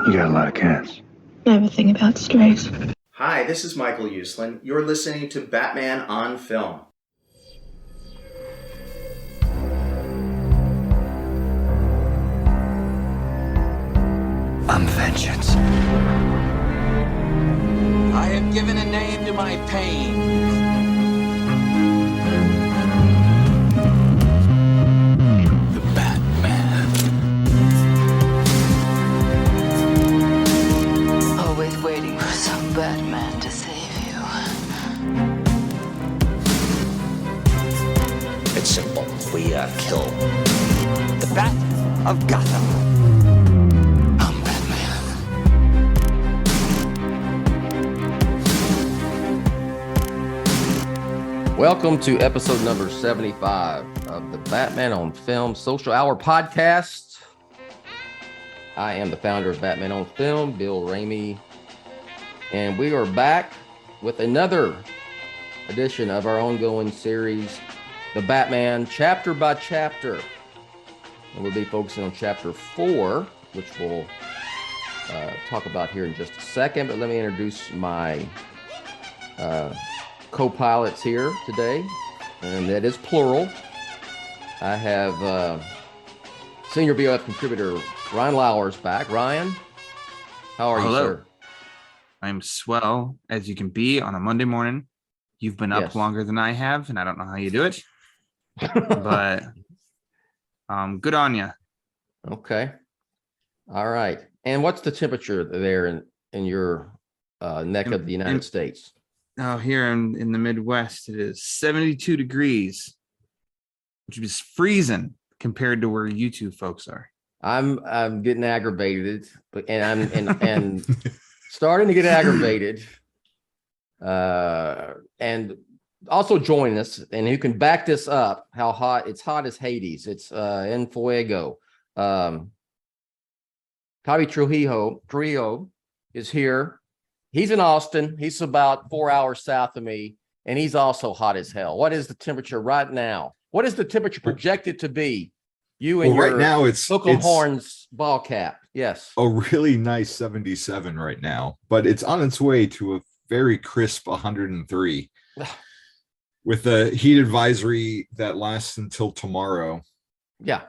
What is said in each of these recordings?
You got a lot of cats. I have a thing about strays. Hi, this is Michael Uslan. You're listening to Batman on Film. I'm vengeance. I have given a name to my pain. The Batman. Always waiting for some Batman to save you. It's simple. We kill the Bat of Gotham. I'm Batman. Welcome to episode number 75 of the Batman on Film Social Hour podcast. I am the founder of Batman on Film, Bill Ramey, and we are back with another edition of our ongoing series, The Batman, chapter by chapter. And we'll be focusing on chapter 4, which we'll talk about here in just a second. But let me introduce my co-pilots here today, and that is plural. I have senior BOF contributor Ryan Lauer's back. Ryan, how are you, sir? I'm swell as you can be on a Monday morning. You've been up longer than I have, and I don't know how you do it, but good on you. Okay. All right. And what's the temperature there in your neck of the United States? Oh, here in the Midwest, it is 72 degrees, which is freezing compared to where you two folks are. I'm getting aggravated, and starting to get aggravated. And also join us, and who can back this up? How hot? It's hot as Hades. It's en fuego. Javi Trujillo is here. He's in Austin. He's about 4 hours south of me, and he's also hot as hell. What is the temperature right now? What is the temperature projected to be? You and your right now it's Horns ball cap. Yes. A really nice 77 right now, but it's on its way to a very crisp 103 with a heat advisory that lasts until tomorrow. Yeah.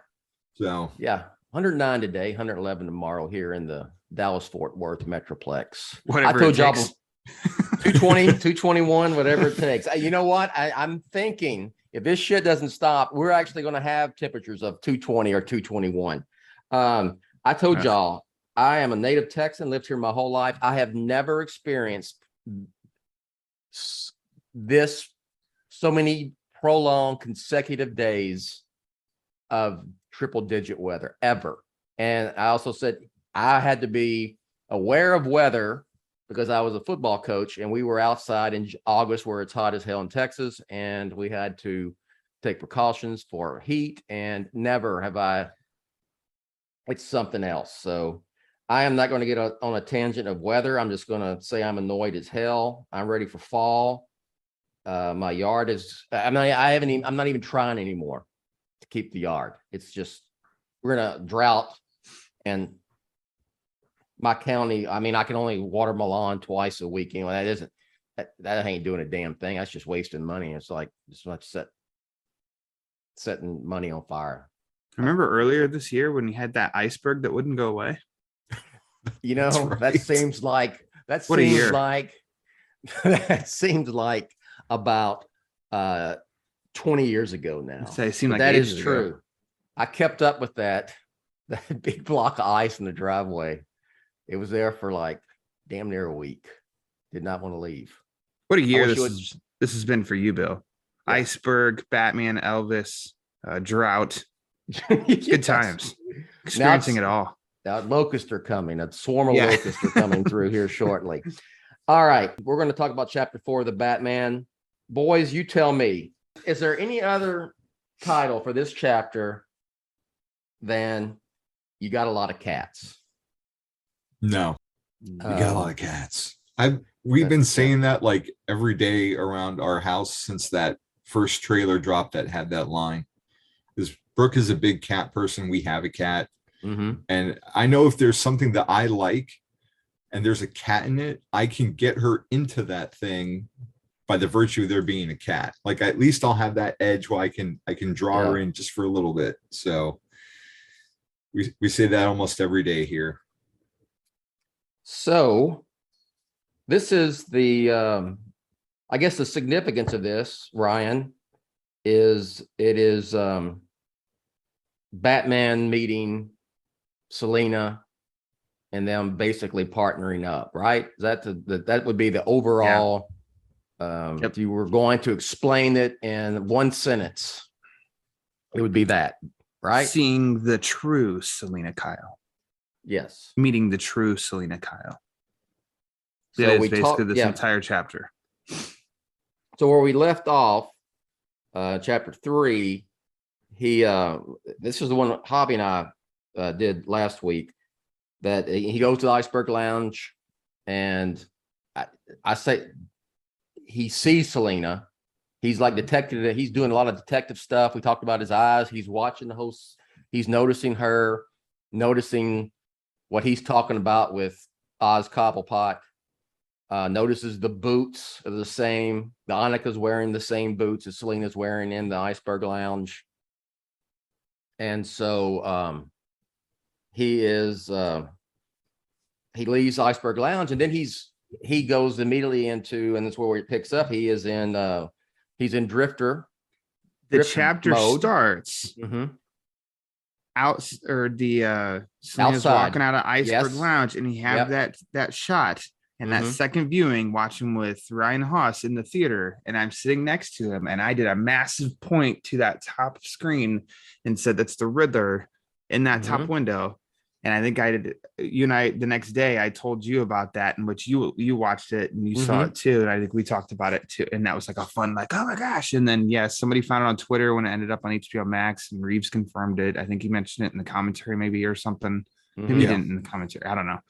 So 109 today, 111 tomorrow here in the Dallas-Fort Worth Metroplex. Whatever I told y'all 220, 221, whatever it takes. You know what? I'm thinking if this shit doesn't stop, we're actually going to have temperatures of 220 or 221. I told y'all, I am a native Texan, lived here my whole life. I have never experienced this so many prolonged consecutive days of triple digit weather ever. And I also said I had to be aware of weather because I was a football coach, and we were outside in August where it's hot as hell in Texas, and we had to take precautions for heat, and never have I. It's something else. So I am not going to get on a tangent of weather. I'm just going to say I'm annoyed as hell. I'm ready for fall. My yard is, I'm not even trying anymore to keep the yard. It's just, we're in a drought, and my county, I can only water my lawn twice a week. That ain't doing a damn thing. That's just wasting money. It's like, it's not setting money on fire. Remember earlier this year when you had that iceberg that wouldn't go away? You know, right. that seems like about 20 years ago now. It seemed like that is ago. true. I kept up with that big block of ice in the driveway. It was there for like damn near a week. Did not want to leave. What a year this has been for you, Bill. Yeah. Iceberg, Batman, Elvis, drought. Good times. Experiencing it all. Now locusts are coming. A swarm of locusts are coming through here shortly. All right. We're going to talk about chapter 4 of the Batman. Boys, you tell me, is there any other title for this chapter than You Got a Lot of Cats? No, you got a lot of cats. We've been saying that like every day around our house since that first trailer drop that had that line. Because Brooke is a big cat person. We have a cat. And I know if there's something that I like and there's a cat in it, I can get her into that thing by the virtue of there being a cat. Like at least I'll have that edge where I can draw her in just for a little bit. So we say that almost every day here. So this is the I guess the significance of this, Ryan, is it is Batman meeting Selena and them basically partnering up, right? That would be the overall if you were going to explain it in one sentence, it would be that, right? Seeing the true Selena Kyle. Yes. Meeting the true Selena Kyle. So It is we basically this entire chapter. So where we left off, chapter 3, this is the one Javi and I did last week, that he goes to the Iceberg Lounge, and I say he sees Selena. He's like detective. He's doing a lot of detective stuff. We talked about his eyes. He's watching the host. He's noticing her, noticing what he's talking about with Oz Cobblepot. Notices the boots are the same. The Annika's wearing the same boots as Selena's wearing in the Iceberg Lounge. And so he leaves Iceberg Lounge, and then he goes immediately into, and that's where it picks up. He's in Drifter. The chapter mode. starts out, or the Selena's Outside. walking out of Iceberg Yes. Lounge, and he have that shot. And that second viewing, watching with Ryan Haas in the theater, and I'm sitting next to him, and I did a massive point to that top screen and said, "That's the Riddler in that top window." And I think I did. You and I, the next day, I told you about that, in which you watched it and you saw it too, and I think we talked about it too. And that was like a fun, like, oh my gosh! And then somebody found it on Twitter when it ended up on HBO Max, and Reeves confirmed it. I think he mentioned it in the commentary, maybe, or something. Maybe he didn't in the commentary. I don't know.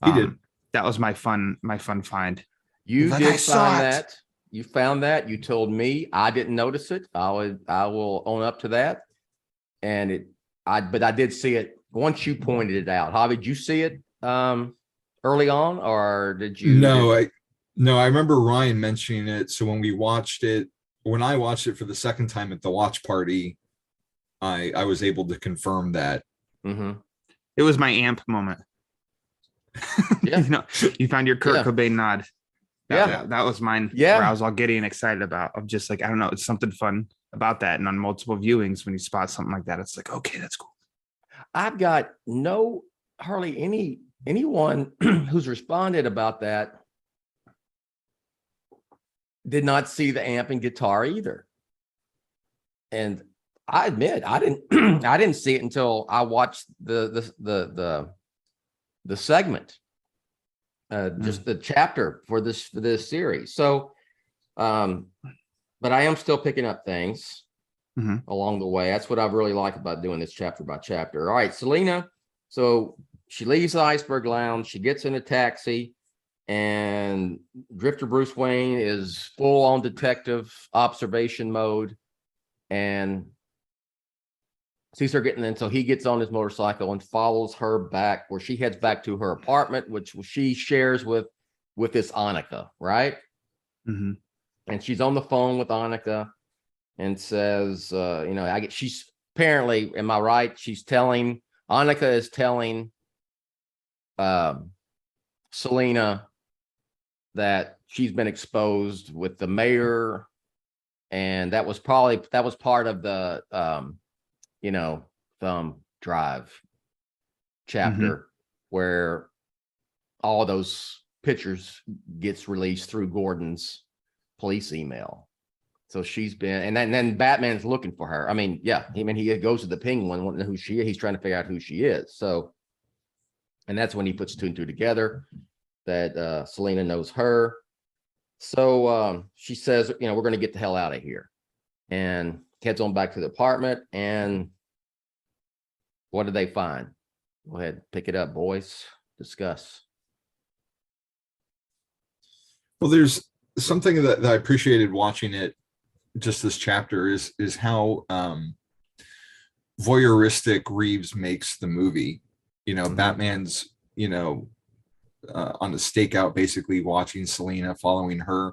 He did. That was my fun find. You Like, did I saw find it. that. You found that. You told me. I didn't notice it. I will own up to that. And but I did see it once you pointed it out. Javi, did you see it early on, or did you? No, I remember Ryan mentioning it. So when I watched it for the second time at the watch party, I was able to confirm that. It was my amp moment. Yeah. You found your Kurt Cobain nod. That was mine. Yeah. Where I was all giddy and excited about. I'm just like, I don't know, it's something fun about that. And on multiple viewings, when you spot something like that, it's like, okay, that's cool. I've got hardly anyone who's responded about that did not see the amp and guitar either. And I admit I didn't see it until I watched the segment, just the chapter for this series. So, but I am still picking up things along the way. That's what I really like about doing this chapter by chapter. All right, Selena. So she leaves the Iceberg Lounge. She gets in a taxi, and Drifter Bruce Wayne is full on detective observation mode, and sees her getting in. So he gets on his motorcycle and follows her back, where she heads back to her apartment, which she shares with this Annika, right? And she's on the phone with Annika and says, she's apparently, am I right? Annika is telling Selena that she's been exposed with the mayor, and that was part of the thumb drive chapter where all those pictures gets released through Gordon's police email. So she's been, and then Batman's looking for her. He goes to the Penguin, wanting to know who she is. He's trying to figure out who she is. So, and that's when he puts two and two together, that Selena knows her. So she says, we're going to get the hell out of here, and heads on back to the apartment. And what did they find? Go ahead, pick it up, boys. Discuss. Well, there's something that I appreciated watching it, just this chapter, is how voyeuristic Reeves makes the movie. Mhm. Batman's, on a stakeout, basically watching Selena, following her.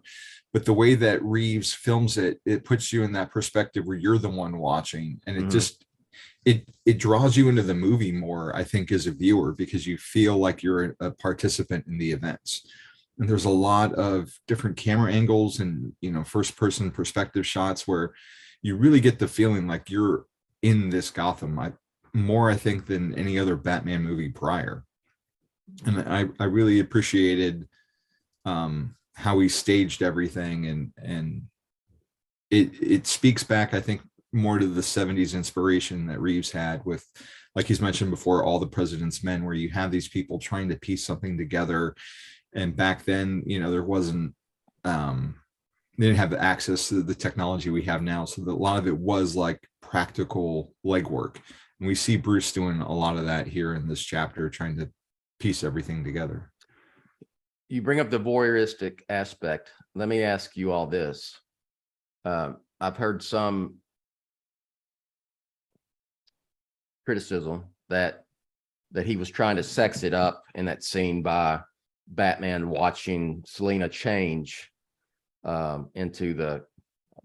But the way that Reeves films it, it puts you in that perspective where you're the one watching, and it Mhm. just it draws you into the movie more, I think, as a viewer, because you feel like you're a participant in the events. And there's a lot of different camera angles and first person perspective shots where you really get the feeling like you're in this Gotham. I think, than any other Batman movie prior. And I really appreciated how he staged everything, and it speaks back, I think, more to the 70s inspiration that Reeves had with, like he's mentioned before, All the President's Men, where you have these people trying to piece something together. And back then, there wasn't they didn't have access to the technology we have now, so that a lot of it was like practical legwork. And we see Bruce doing a lot of that here in this chapter, trying to piece everything together. You bring up the voyeuristic aspect. Let me ask you all this. I've heard some criticism that he was trying to sex it up in that scene by Batman watching Selena change into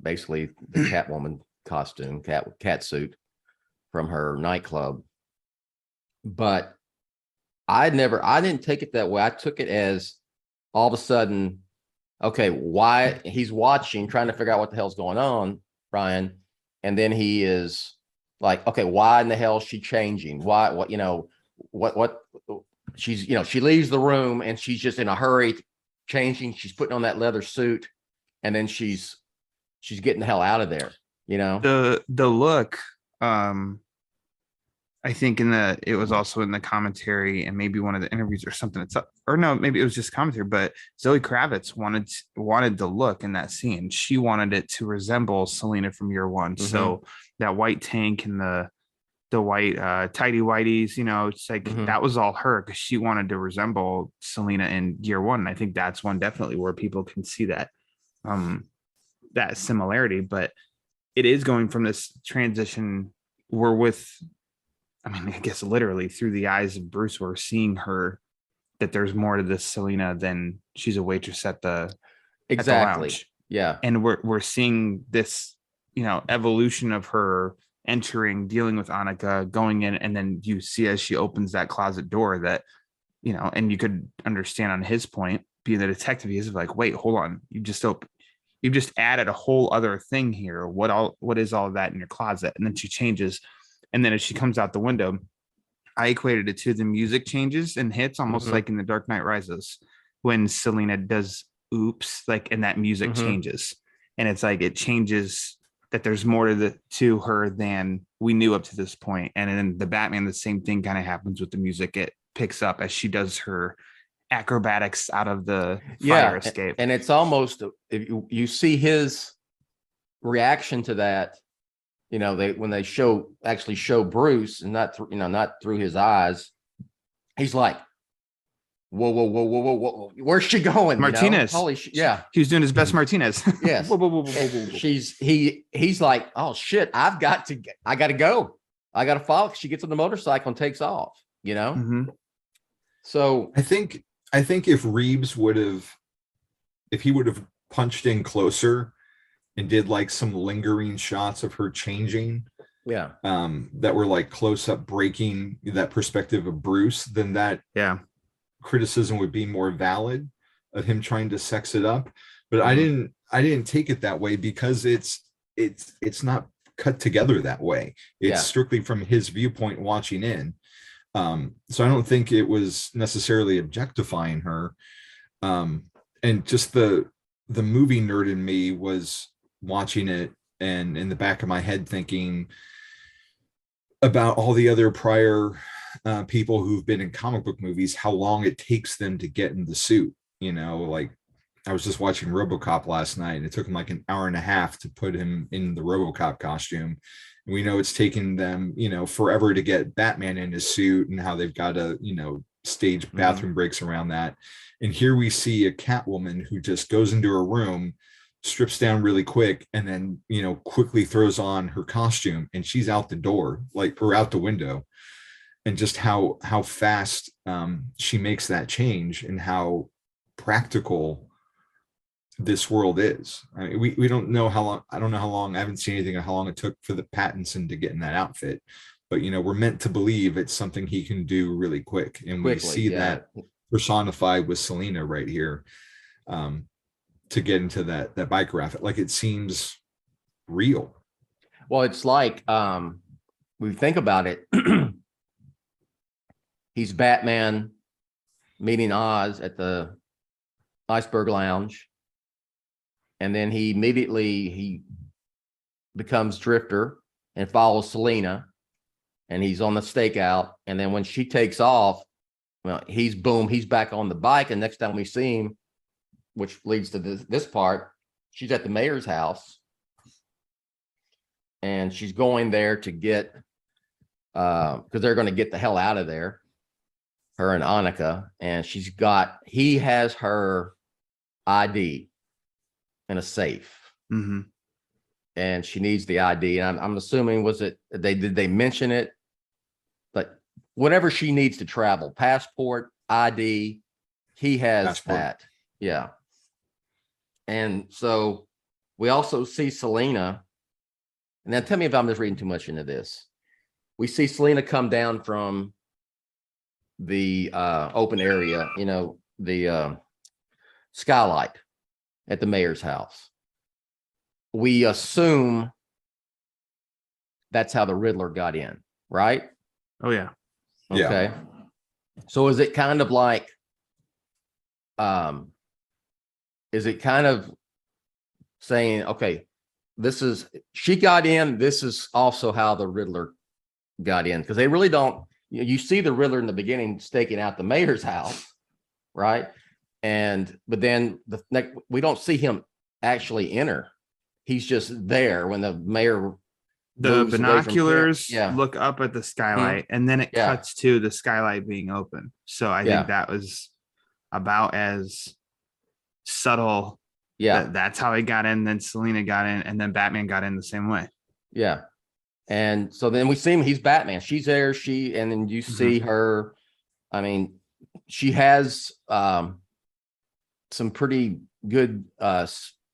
basically the Catwoman costume, cat suit from her nightclub. But I didn't take it that way. I took it as all of a sudden, okay, why he's watching, trying to figure out what the hell's going on, Brian. And then he is like, okay, why in the hell is she changing? Why, what she's, she leaves the room and she's just in a hurry changing. She's putting on that leather suit and then she's getting the hell out of there, The look, I think it was also in the commentary and maybe one of the interviews or something. Or no, maybe it was just commentary, but Zoe Kravitz wanted the look in that scene. She wanted it to resemble Selena from Year One. Mm-hmm. So that white tank and the white tidy whities, it's like that was all her, because she wanted to resemble Selena in Year One. And I think that's one definitely where people can see that similarity. But it is going from this transition. I guess literally through the eyes of Bruce, we're seeing her, that there's more to this Selena than she's a waitress at the lounge. Yeah. And we're seeing this, evolution of her entering, dealing with Annika, going in, and then you see as she opens that closet door that, and you could understand on his point, being the detective, he's like, wait, hold on. You've just added a whole other thing here. What is all of that in your closet? And then she changes. And then as she comes out the window, I equated it to the music changes and hits, almost like in The Dark Knight Rises, when Selena does oops, and that music changes. And it's like, it changes, that there's more to her than we knew up to this point. And then the Batman, the same thing kind of happens with the music. It picks up as she does her acrobatics out of the fire escape. And it's almost, if you see his reaction to that, when they actually show Bruce, and not through his eyes, he's like, whoa, where's she going? Martinez. Holy shit. Yeah. He was doing his best Martinez. Yes. Whoa. He's like, oh shit, I got to go. I got to follow. She gets on the motorcycle and takes off, So I think if Reeves would have punched in closer and did some lingering shots of her changing, that were close up, breaking that perspective of Bruce, then that criticism would be more valid of him trying to sex it up. But I didn't take it that way, because it's not cut together that way. It's strictly from his viewpoint watching in. So I don't think it was necessarily objectifying her. And just the movie nerd in me was watching it and in the back of my head thinking about all the other prior people who've been in comic book movies, how long it takes them to get in the suit. I was just watching RoboCop last night, and it took him an hour and a half to put him in the RoboCop costume. And we know it's taken them, forever to get Batman in his suit, and how they've got to, stage bathroom breaks around that. And here we see a Catwoman who just goes into her room, strips down really quick, and then, quickly throws on her costume, and she's out the door, or out the window. And just how fast she makes that change, and how practical this world is. I mean, we don't know how long. I don't know how long. I haven't seen anything on how long it took for the Pattinson to get in that outfit. But we're meant to believe it's something he can do really quick, and we see that personified with Selena right here, to get into that biker outfit. Like, it seems real. Well, it's like we think about it. He's Batman meeting Oz at the Iceberg Lounge. And then he becomes Drifter and follows Selena, and he's on the stakeout. And then when she takes off, well, he's back on the bike. And next time we see him, which leads to this part, she's at the mayor's house, and she's going there to get, because they're going to get the hell out of there, her and Annika. And he has her ID in a safe. Mm-hmm. And she needs the ID. And I'm assuming, did they mention it? But whatever she needs to travel, passport, ID, he has Passport. that. Yeah. And so we also see Selena. And now tell me if I'm just reading too much into this. We see Selena come down from the open area, the skylight at the mayor's house. We assume that's how the Riddler got in, right? Oh yeah. Okay. Yeah. So is it kind of like, saying, okay, she got in, this is also how the Riddler got in? Because they really don't, you see the Riddler in the beginning staking out the mayor's house, right? But then we don't see him actually enter. He's just there when the mayor. The binoculars look up at the skylight, and then it cuts to the skylight being open. So I think that was about as subtle. Yeah, that's how he got in. Then Selena got in, and then Batman got in the same way. Yeah, and so then we see him. He's Batman. She's there. And then you see her. I mean, she has some pretty good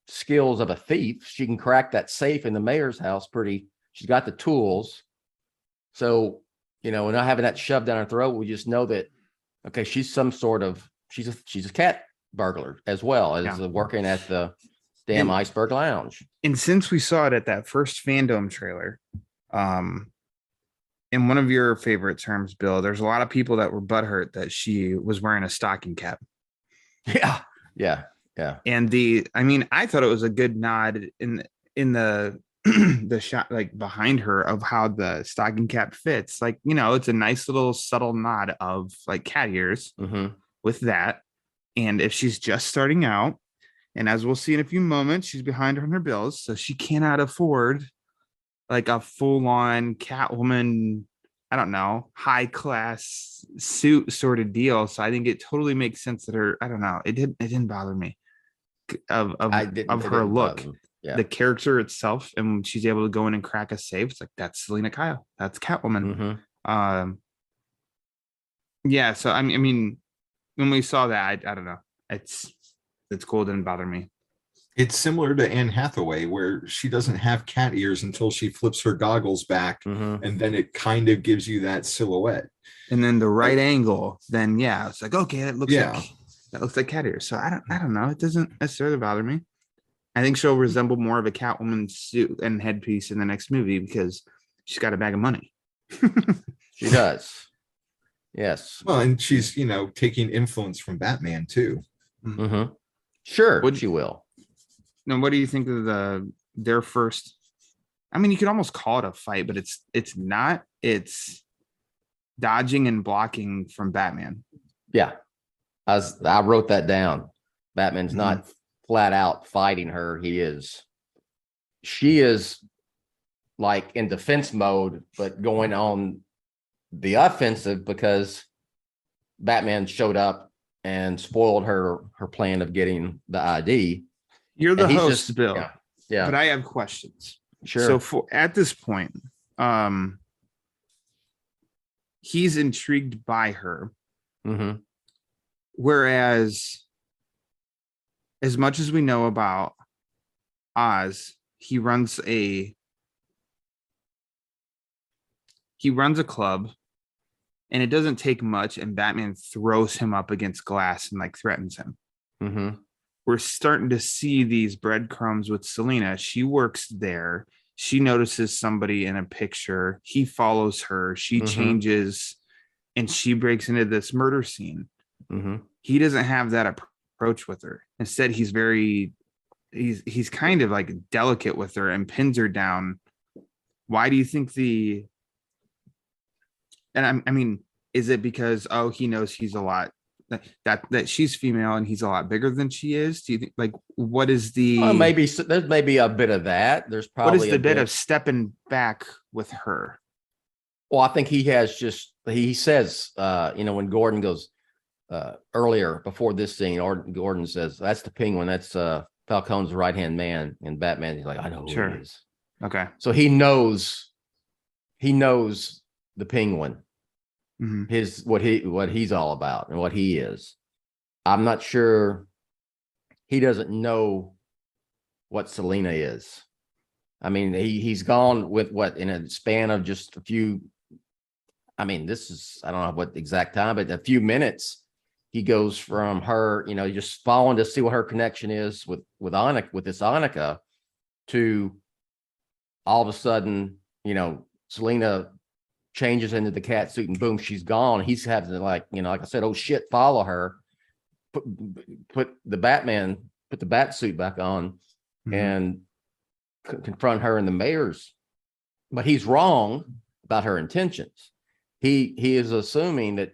skills of a thief. She can crack that safe in the mayor's house she's got the tools. So, we're not having that shoved down her throat. We just know that, okay, she's some sort of, she's a cat burglar as well as working at the damn Iceberg Lounge. And since we saw it at that first Fandom trailer, in one of your favorite terms, Bill, there's a lot of people that were butthurt that she was wearing a stocking cap. Yeah. Yeah. Yeah. And I thought it was a good nod in the the shot, like behind her, of how the stocking cap fits. Like, it's a nice little subtle nod of like cat ears with that. And if she's just starting out, and as we'll see in a few moments, she's behind on her bills, so she cannot afford like a full-on Catwoman, I don't know, high class suit sort of deal. So I think it totally makes sense that her, I don't know, it didn't bother me of her look. Yeah. The character itself, and when she's able to go in and crack a safe, it's like, that's Selena Kyle, that's Catwoman. Yeah, so I mean when we saw that, I don't know, it's cool, it didn't bother me. It's similar to Anne Hathaway, where she doesn't have cat ears until she flips her goggles back, and then it kind of gives you that silhouette. And then the right angle, then it's like, okay, that looks like cat ears. So I don't know. It doesn't necessarily bother me. I think she'll resemble more of a Catwoman suit and headpiece in the next movie because she's got a bag of money. She does. Yes. Well, and she's, taking influence from Batman too. Sure, she will. Now, what do you think of their first? I mean, you could almost call it a fight, but it's not. It's dodging and blocking from Batman. Yeah, I wrote that down. Batman's not flat out fighting her. She is like in defense mode, but going on the offensive because Batman showed up and spoiled her plan of getting the ID. You're the And he's host, just- Bill. Yeah. Yeah. But I have questions. Sure. So for at this point, he's intrigued by her. Mhm. Whereas, as much as we know about Oz, he runs a club, and it doesn't take much, and Batman throws him up against glass and like threatens him. Mhm. We're starting to see these breadcrumbs with Selena. She works there. She notices somebody in a picture. He follows her. She changes, and she breaks into this murder scene. Mhm. He doesn't have that approach with her. Instead, he's kind of like delicate with her and pins her down. Why do you think I mean, is it because he knows he's a lot that she's female and he's a lot bigger than she is? Do you think, like, what is the Maybe there's maybe a bit of that. There's probably what is the bit of stepping back with her? Well, I think he has he says, when Gordon goes earlier before this scene, or Gordon says, that's the Penguin, that's Falcone's right-hand man, and Batman, he's like, I know who Sure. it is. Okay. So he knows the Penguin, Mhm. what he's all about and what he is. I'm not sure he doesn't know what Selena is. I mean, he's gone with what in a span of just a few. I mean, this is, I don't know what exact time, but a few minutes, he goes from her, just following to see what her connection is with Annika, with this Annika, to all of a sudden, Selena changes into the cat suit and boom, she's gone. He's having to, like I said, oh shit, follow her, put the bat suit back on and confront her in the mayor's. But he's wrong about her intentions. He is assuming that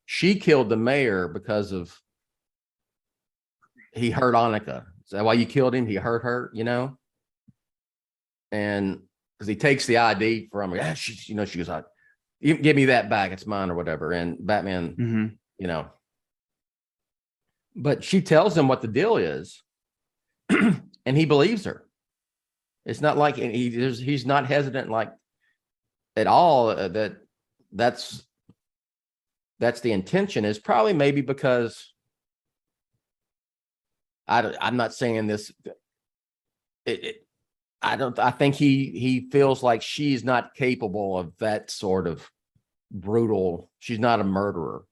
she killed the mayor because of he hurt Annika. Is that why you killed him? He hurt her, and because he takes the ID from her. Yeah, she goes, you give me that back, it's mine or whatever. And Batman, but she tells him what the deal is, and he believes her. It's not like he's not hesitant like at all that's the intention. Is probably maybe because I'm not saying this. I think he feels like she's not capable of that sort of brutal. She's not a murderer.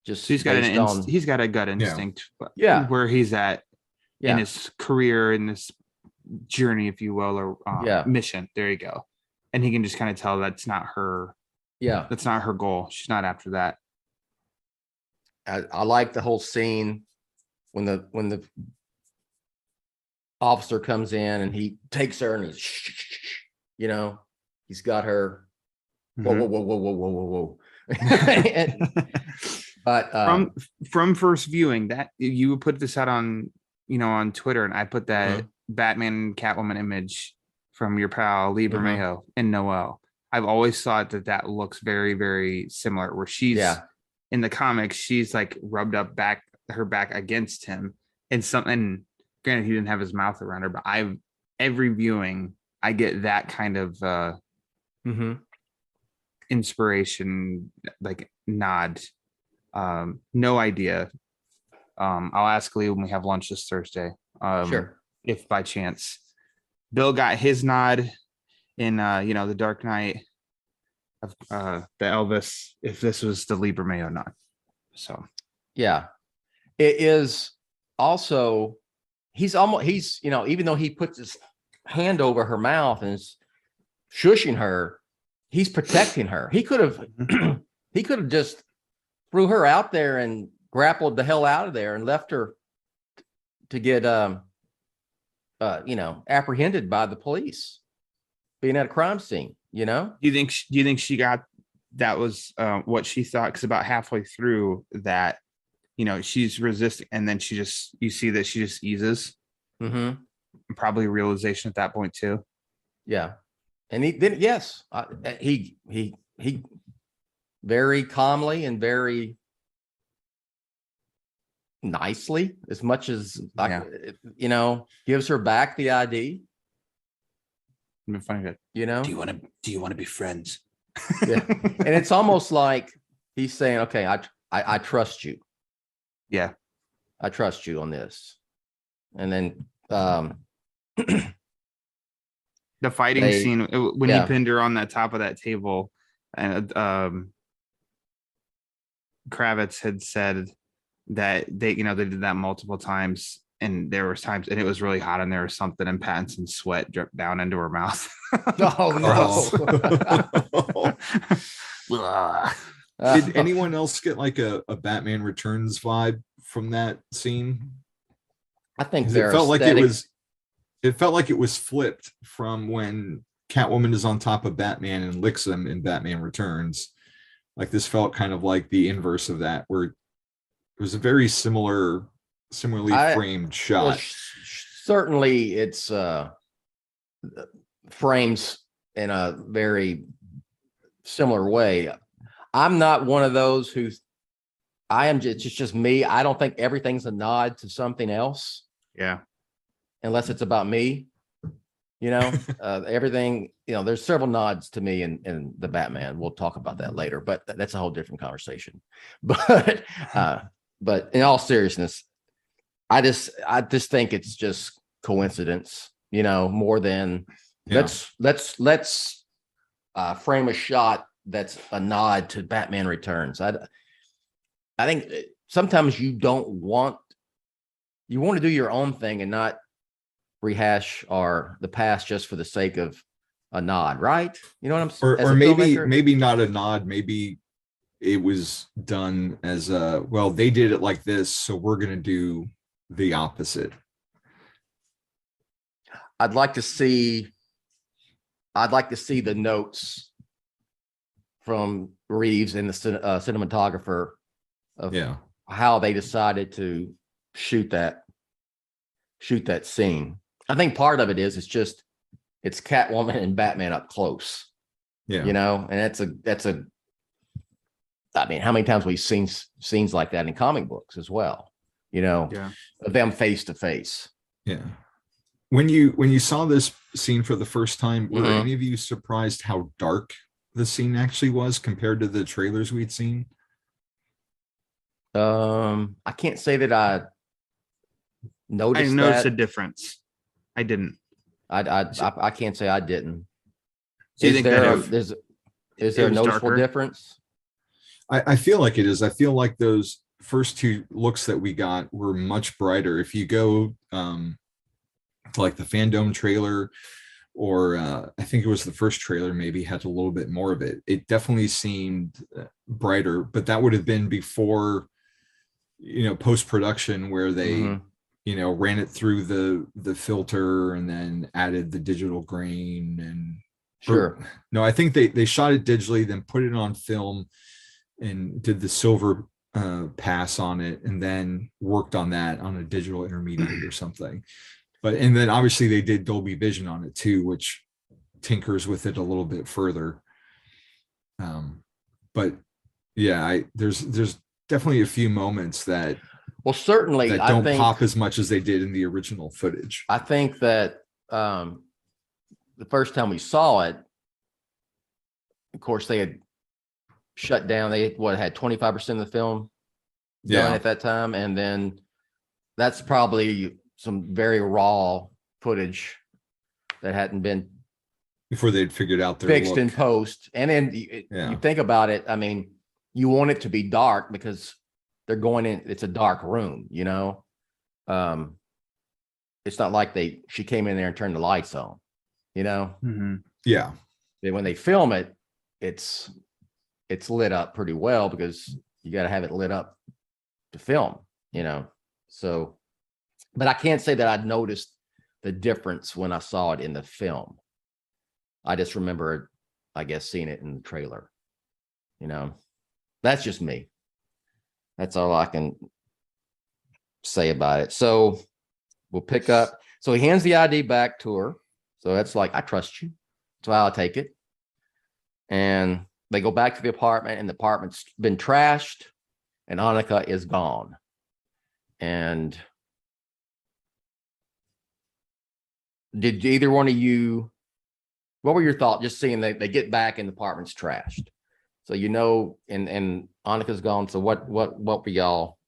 Just he's got he's got a gut instinct. Yeah. Where he's at in his career, in this journey, if you will, or mission. There you go. And he can just kind of tell that's not her. Yeah. That's not her goal. She's not after that. I like the whole scene when the officer comes in and he takes her and he's got her. Whoa. But from first viewing, that you put this out on on Twitter, and I put that Batman and Catwoman image from your pal Lee Bermejo and Noel. I've always thought that looks very, very similar, where she's in the comics, she's like rubbed up her back against him, and something. Granted, he didn't have his mouth around her, but every viewing I get that kind of inspiration, like nod. No idea. I'll ask Lee when we have lunch this Thursday. Sure. If by chance Bill got his nod in the Dark Knight of the Elvis, if this was the Lee Bermejo nod. So yeah, it is also he's even though he puts his hand over her mouth and is shushing her, he's protecting her. He could have just threw her out there and grappled the hell out of there and left her to get apprehended by the police, being at a crime scene. Do you think she got that was what she thought? Because about halfway through that, she's resisting, and then you see that she just eases. Probably realization at that point too. Yeah, and he very calmly and very nicely, as much as Yeah. gives her back the ID. I'm finding it. You know, Do you want to be friends? yeah. And it's almost like he's saying, "Okay, I trust you. Yeah. I trust you on this." And then The fighting They- scene when yeah. he pinned her on that top of that table, and Kravitz had said that they did that multiple times, and there was times, and it was really hot in there or something, and Pattinson's sweat dripped down into her mouth. Oh no! Did anyone else get like a Batman Returns vibe from that scene? I think 'Cause their it felt like aesthetic- it felt like it was flipped from when Catwoman is on top of Batman and licks him in Batman Returns. Like this felt kind of like the inverse of that, where it was a very similarly framed shot. Well, certainly it's frames in a very similar way. I'm not one of those who it's just me. I don't think everything's a nod to something else Yeah. unless it's about me. Everything, there's several nods to me in the Batman. We'll talk about that later, but that's a whole different conversation. But in all seriousness, I just think it's just coincidence, more than let's frame a shot that's a nod to Batman Returns. I think sometimes you want to do your own thing and not rehash the past just for the sake of a nod, right? You know what I'm saying? Or maybe not a nod. Maybe it was done as they did it like this, so we're gonna do the opposite. I'd like to see the notes from Reeves and the cinematographer of how they decided to shoot that scene. I think part of it is it's Catwoman and Batman up close. Yeah. And that's a I mean, how many times we've seen scenes like that in comic books as well, of them face to face. Yeah. When you saw this scene for the first time, were Mhm. any of you surprised how dark the scene actually was compared to the trailers we'd seen? I can't say that I noticed I noticed a that. difference. I didn't. I can't say I didn't. Do you Is think there that is there a was noticeable darker? difference? I feel like it is. I feel like those first two looks that we got were much brighter. If you go to like the Fandom trailer, or I think it was the first trailer, maybe had a little bit more of it. It definitely seemed brighter, but that would have been before, post-production, where they, Mhm. ran it through the filter and then added the digital grain and Sure. no, I think they shot it digitally, then put it on film and did the silver pass on it, and then worked on that on a digital intermediate or something. And then obviously they did Dolby Vision on it too, which tinkers with it a little bit further. But yeah, there's definitely a few moments that Certainly that don't pop as much as they did in the original footage. I think that the first time we saw it, of course, they had shut down. They had 25% of the film done at that time, and then that's probably some very raw footage that hadn't been Before they'd figured out their fixed look. in post. And then you think about it. I mean, you want it to be dark because they're going in. It's a dark room, It's not like she came in there and turned the lights on, Mm-hmm. Yeah. And when they film it, it's lit up pretty well because you got to have it lit up to film, So, but I can't say that I noticed the difference when I saw it in the film. I just remember, I guess, seeing it in the trailer. That's just me. That's all I can say about it. So we'll pick up. So he hands the ID back to her. So that's like, I trust you. That's why I'll take it. And they go back to the apartment, and the apartment's been trashed, and Annika is gone. And did either one of you, what were your thoughts just seeing they get back and the apartment's trashed? So, and Annika's gone. So what were y'all,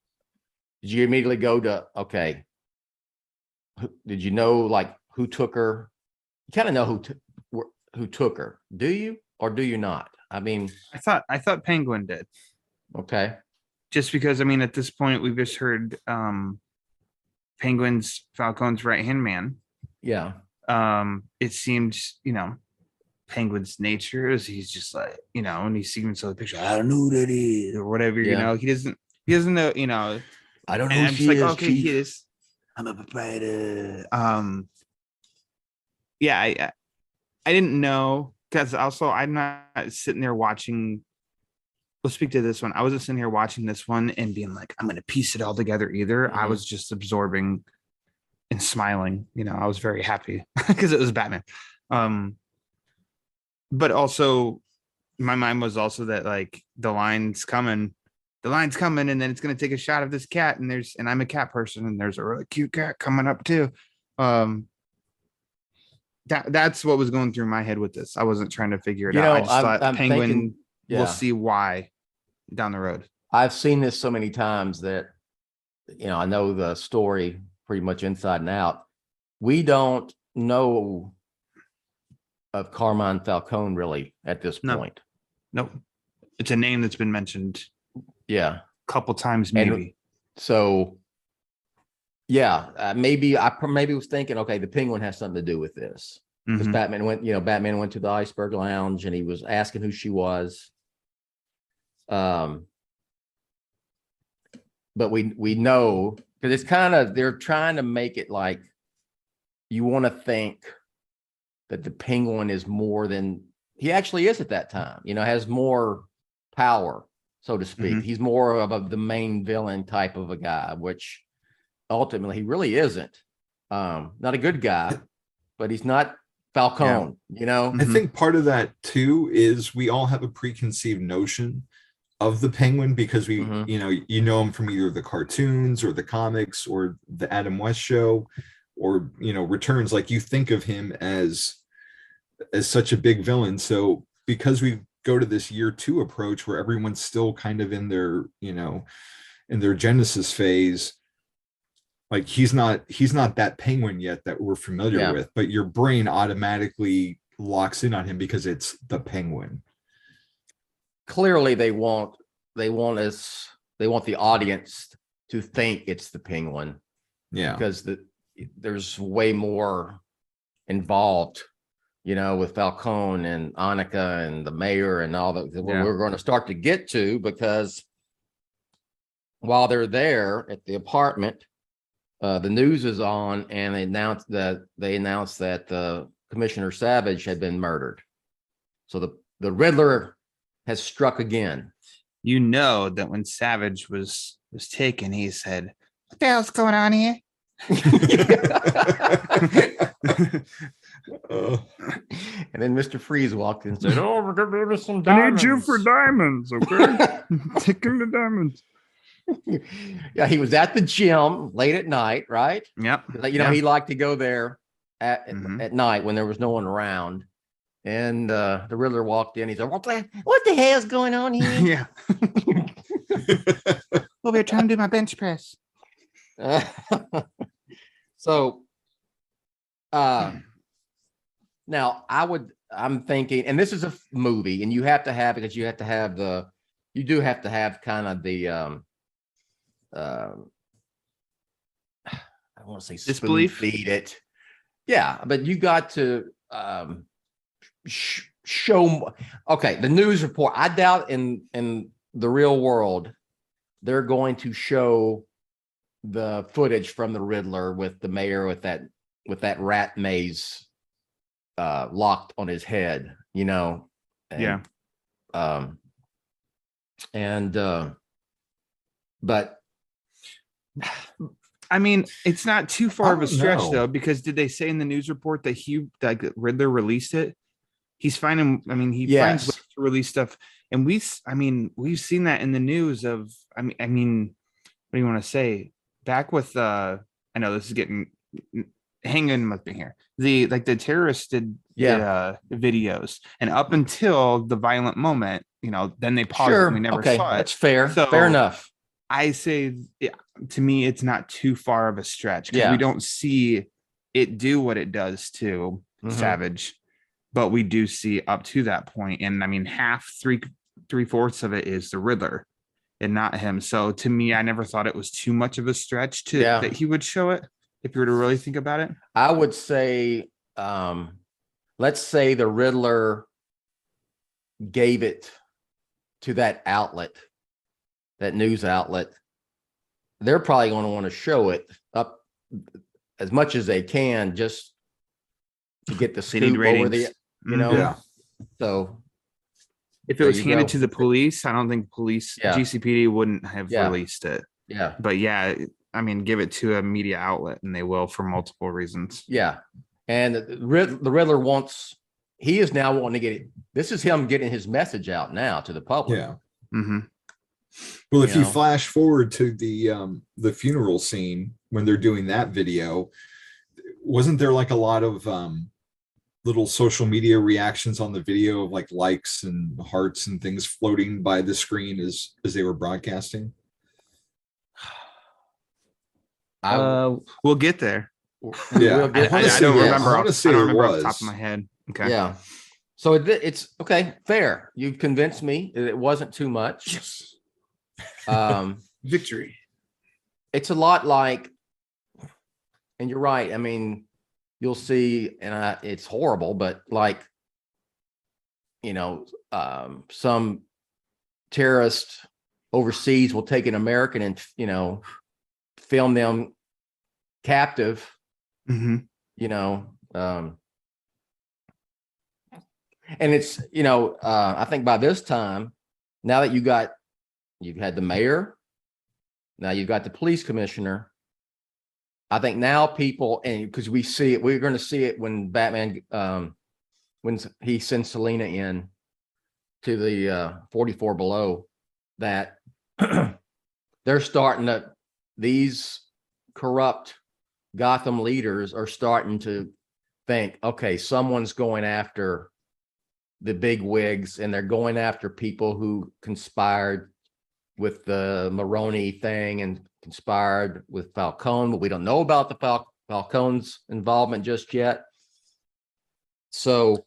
did you immediately go to, okay, did you know like who took her? You kind of know who took her. Do you, or do you not? I mean, I thought Penguin did. Okay. Just because, I mean, at this point we've just heard Penguin's Falcone's right-hand man. Yeah. It seemed, Penguin's nature is he's just like, when he's seeing the picture, I don't know who that is or whatever, he doesn't know, I don't know and who I'm she just like, is, okay, Chief. he is. I'm a proprietor. Yeah, I didn't know, because also I'm not sitting there watching. We'll speak to this one. I wasn't sitting here watching this one and being like, I'm going to piece it all together either. I was just absorbing and smiling. I was very happy because it was Batman. But also my mind was also that like the line's coming, and then it's going to take a shot of this cat. And I'm a cat person, and there's a really cute cat coming up too. That's what was going through my head with this. I wasn't trying to figure it out. I just thought I'm Penguin thinking, we'll see why down the road. I've seen this so many times that, I know the story pretty much inside and out. We don't know of Carmine Falcone really at this point. Nope. It's a name that's been mentioned. Yeah. A couple times, maybe. And so, yeah, maybe I was thinking, okay, the Penguin has something to do with this. Because Batman went to the Iceberg Lounge and he was asking who she was. But we know, because it's kind of, they're trying to make it like you want to think that the Penguin is more than he actually is at that time, has more power, so to speak. He's more of the main villain type of a guy, which ultimately he really isn't. Not a good guy, but he's not Falcone, I think part of that too is we all have a preconceived notion of the Penguin because we, know him from either the cartoons or the comics or the Adam West show or, Returns. Like you think of him as such a big villain. So because we go to this year 2 approach where everyone's still kind of in their, in their Genesis phase, like he's not that Penguin yet that we're familiar with, but your brain automatically locks in on him because it's the Penguin. Clearly they want the audience to think it's the Penguin. Yeah. Because there's way more involved, with Falcone and Annika and the mayor and all that we're going to start to get to, because while they're there at the apartment, the news is on and they announced that Commissioner Savage had been murdered. So the Riddler has struck again. That when Savage was taken, he said, "What the hell's going on here?" And then Mr. Freeze walked in and said, "Oh, we're gonna give some diamonds. I need you for diamonds, okay? Taking the diamonds." Yeah, he was at the gym late at night, right? Yep. He liked to go there at night when there was no one around. And the Riddler walked in. He said, "What the hell's going on here?" Yeah. Well, we're trying to do my bench press. So, now I'm thinking, and this is a movie, and you do have to have kind of the, I don't want to say disbelief, feed it. Yeah, but you got to, show. Okay, the news report. I doubt in the real world they're going to show the footage from the Riddler with the mayor with that rat maze locked on his head, and, but I mean, it's not too far of a stretch though, because did they say in the news report that Riddler released it? He's finding, he finds ways to release stuff. And we've seen that in the news of, what do you want to say? back with I know this is getting hanging with me here. The terrorists did videos, and up until the violent moment, then they paused it and we never saw it. That's fair. So fair enough. I say, to me, it's not too far of a stretch because Yeah. we don't see it do what it does to Savage, but we do see up to that point. And I mean, three-fourths of it is the Riddler and not him. So to me, I never thought it was too much of a stretch that he would show it. If you were to really think about it, I would say, let's say the Riddler gave it to that outlet, that news outlet. They're probably going to want to show it up as much as they can just to get the scoop over the, Yeah. So if it was handed to the police, I don't think GCPD wouldn't have released it. Yeah. But I mean, give it to a media outlet and they will for multiple reasons. Yeah. And the Riddler he is now wanting to get it. This is him getting his message out now to the public. Yeah. Mm-hmm. Well, if you flash forward to the funeral scene when they're doing that video, wasn't there like a lot of little social media reactions on the video of like likes and hearts and things floating by the screen as they were broadcasting? We'll get there. Yeah, I don't remember. I want to say I don't it remember was off the top of my head. Okay. Yeah. So it's okay. Fair. You've convinced me that it wasn't too much. Yes. Victory. It's a lot like, and you're right. I mean, you'll see, and it's horrible, but like, some terrorist overseas will take an American and, film them captive, Mm-hmm. And it's, I think by this time, now that you've had the mayor, now you've got the police commissioner. I think now people, and because we're going to see it when Batman, when he sends Selena in to the 44 below, that they're starting to, these corrupt Gotham leaders are starting to think, okay, someone's going after the big wigs, and they're going after people who conspired with the Maroney thing and conspired with Falcone, but we don't know about the Falcone's involvement just yet. So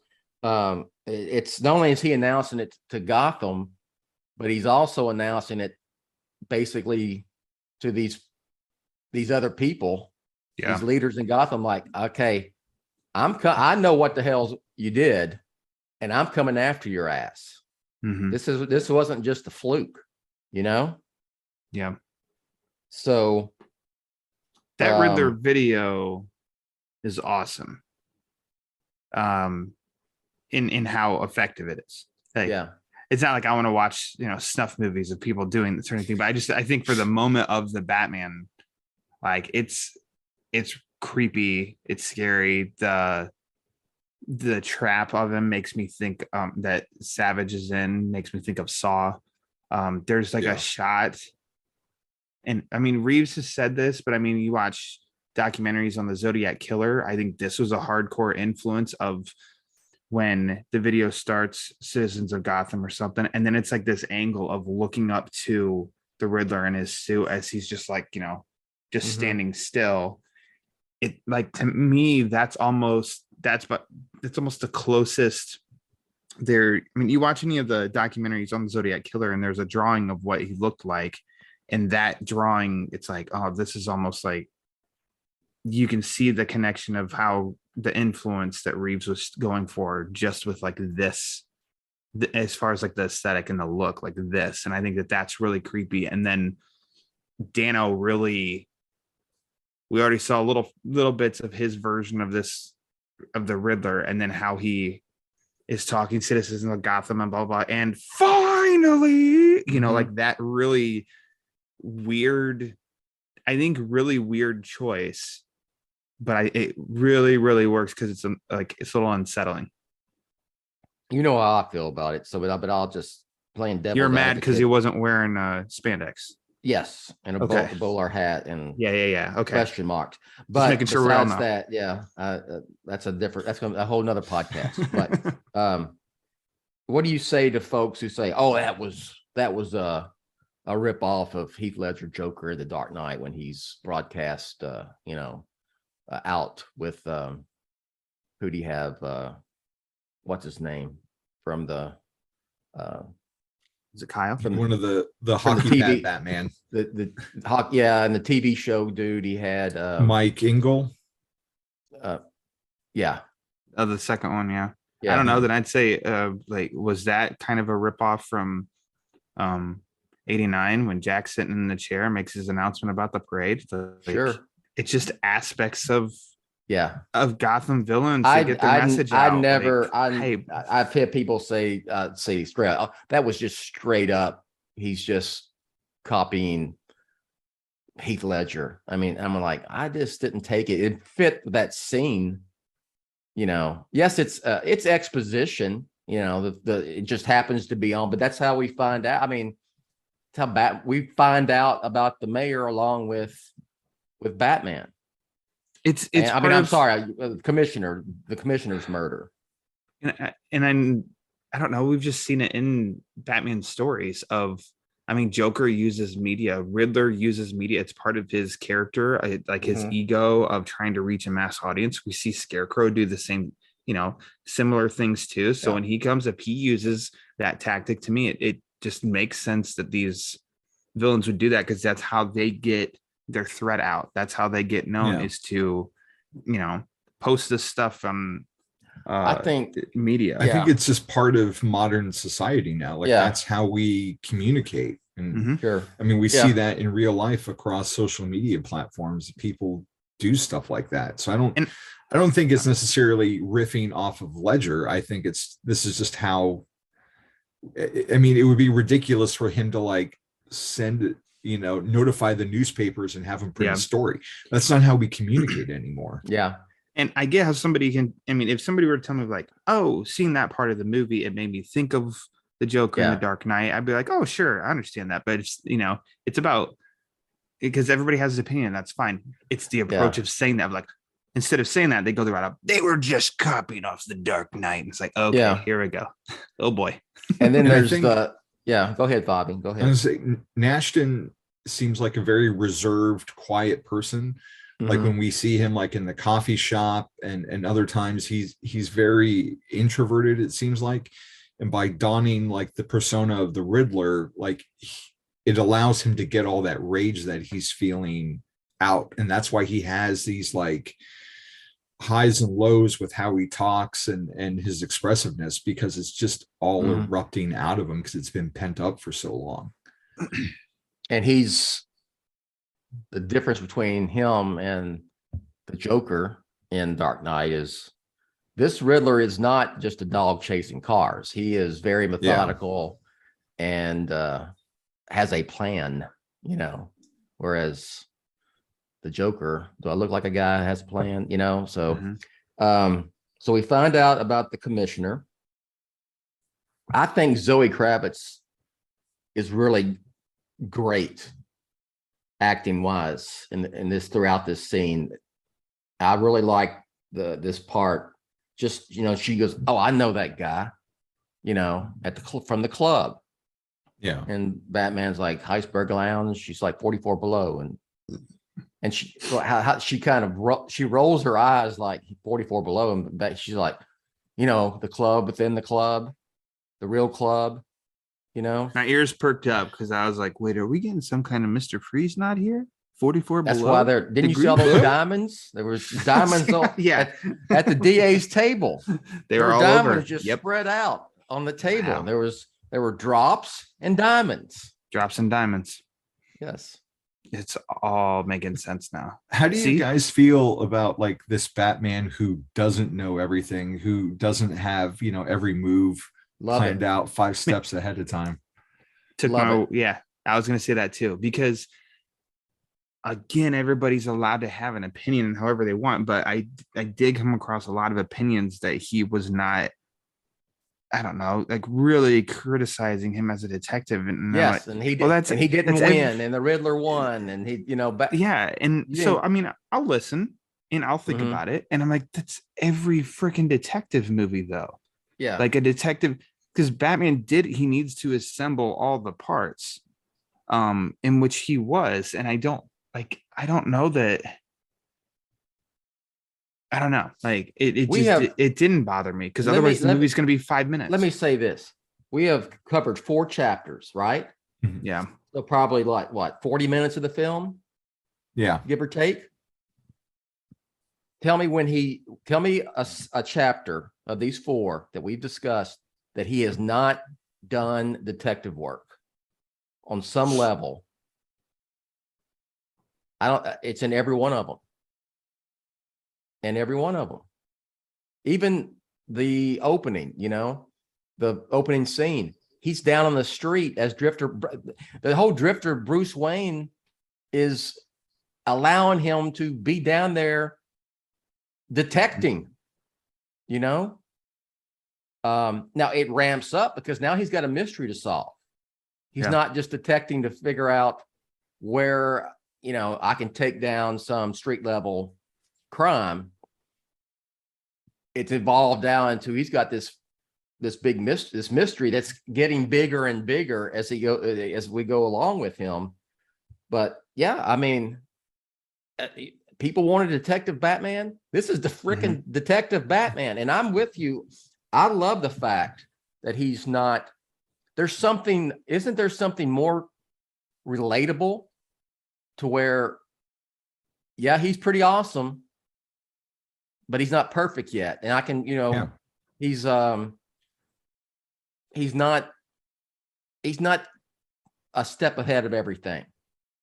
it's not only is he announcing it to Gotham, but he's also announcing it basically to these other people, these leaders in Gotham, like, okay, I know what the hell you did, and I'm coming after your ass. Mm-hmm. This wasn't just a fluke, Yeah. So that Riddler video is awesome. In how effective it is. It's not like I want to watch, snuff movies of people doing this or anything, but I think for the moment of the Batman, like it's creepy, it's scary. The trap of him makes me think that Savage is in, makes me think of Saw. There's like a shot, and I mean, Reeves has said this, but I mean, you watch documentaries on the Zodiac Killer. I think this was a hardcore influence of when the video starts, Citizens of Gotham or something, and then it's like this angle of looking up to the Riddler in his suit as he's just like, just standing still. It, like, to me, that's almost the closest there. I mean, you watch any of the documentaries on the Zodiac Killer, and there's a drawing of what he looked like, and that drawing, it's like, oh, this is almost like you can see the connection of how the influence that Reeves was going for, just with like this, as far as like the aesthetic and the look, like this. And I think that that's really creepy. And then Dano we already saw little bits of his version of this, of the Riddler, and then how he is talking citizens of Gotham and blah, blah, blah. And finally, like that really weird, I think really weird choice, but it really, really works because it's it's a little unsettling. You know how I feel about it. So, but I'll just playing devil. You're mad because he wasn't wearing spandex. Yes, and a Okay. bowler hat and Yeah. Okay. question marks. But making sure we're all besides know. that, that's a whole nother podcast. But what do you say to folks who say, "Oh, that was a rip off of Heath Ledger Joker in The Dark Knight when he's broadcast, out with who do you have? What's his name from the Is it Kyle? One of the from the hockey TV Batman, the hockey, and the TV show dude he had Mike Ingle. Yeah. Oh, the second one, yeah. Yeah. I don't know that I'd say like was that kind of a ripoff from 89 when Jack's sitting in the chair and makes his announcement about the parade. Sure. It's just aspects of Yeah. Gotham villains to get their message out. I've had people say straight up, that was just straight up. He's just copying Heath Ledger. I mean, I'm like, I just didn't take it. It fit that scene. Yes, it's exposition, it just happens to be on, but that's how we find out. I mean, it's how we find out about the mayor along with Batman. I'm sorry, the commissioner's murder. And I don't know, we've just seen it in Batman stories of, Joker uses media, Riddler uses media. It's part of his character, his ego of trying to reach a mass audience. We see Scarecrow do the same, similar things too. So when he comes up, he uses that tactic. To me, it just makes sense that these villains would do that because that's how they get their threat out. That's how they get known is to, post this stuff on I think media. I think it's just part of modern society now. That's how we communicate. And Sure. we see that in real life across social media platforms. People do stuff like that. So I don't think it's necessarily riffing off of Ledger. I think this is just how, it would be ridiculous for him to send, notify the newspapers and have them print a story. That's not how we communicate anymore. Yeah. And I get how somebody can, if somebody were to tell me oh, seeing that part of the movie, it made me think of the Joker in The Dark Knight, I'd be like, oh, sure, I understand that. But it's, it's about, because everybody has his opinion. That's fine. It's the approach of saying that. Instead of saying that, they go the route of, they were just copying off The Dark Knight. And it's like, okay, here we go. Oh boy. And then there's go ahead, Bobby. Go ahead. I was saying, Nashton seems like a very reserved, quiet person. Like when we see him in the coffee shop and other times he's very introverted, it seems like. And by donning the persona of the Riddler, it allows him to get all that rage that he's feeling out. And that's why he has these highs and lows with how he talks and his expressiveness, because it's just all erupting out of him because it's been pent up for so long. And the difference between him and the Joker in Dark Knight is this Riddler is not just a dog chasing cars. He is very methodical and has a plan, whereas the Joker, do I look like a guy that has a plan, So, so we find out about the commissioner. I think Zoe Kravitz is really great acting wise in this throughout this scene. I really like this part. Just she goes, oh, I know that guy, from the club. Yeah. And Batman's like Iceberg Lounge. She's like 44 below, and she kind of she rolls her eyes like 44 below, and she's like, the club within the club, the real club. My ears perked up because I was like, wait, are we getting some kind of Mr. Freeze nod here? 44 That's below. why didn't you see all those diamonds? There was diamonds at the DA's table. They were all diamonds over. Just spread out on the table. Wow. There were drops and diamonds. Drops and diamonds. Yes. It's all making sense now. How do you guys feel about this Batman who doesn't know everything, who doesn't have, every move planned out 5 steps ahead of time? I was going to say that too, because again, everybody's allowed to have an opinion however they want, but I did come across a lot of opinions that he was not I don't know, like really criticizing him as a detective. And Yes, and he did, well, that's and he didn't that's win, and the Riddler won, and he, but yeah. And you so, didn't- I mean, I'll listen and I'll think Mhm. about it. And I'm like, that's every freaking detective movie, though. yeah, Like a detective, because Batman he needs to assemble all the parts, in which he was. And I don't know that. I don't know. Like it We just have- it didn't bother me because Let me- otherwise the let me- movie's going to be 5 minutes. let me say this: we have covered 4 chapters, right? Yeah. So probably like what 40 minutes of the film, Yeah. give or take. Tell me a chapter of these 4 that we've discussed that he has not done detective work on some level. It's in every one of them. And every one of them, even the opening, the opening scene, he's down on the street as Drifter. The whole Drifter Bruce Wayne is allowing him to be down there detecting, now it ramps up because now he's got a mystery to solve. He's not just detecting to figure out where, I can take down some street level crime. It's evolved down into he's got this big mystery that's getting bigger and bigger as we go along with him. But yeah, I mean, people wanted Detective Batman. This is the freaking Detective Batman, and I'm with you. I love the fact that he's not. Isn't there something more relatable to where, yeah, he's pretty awesome, but he's not perfect yet. And I can, he's not a step ahead of everything.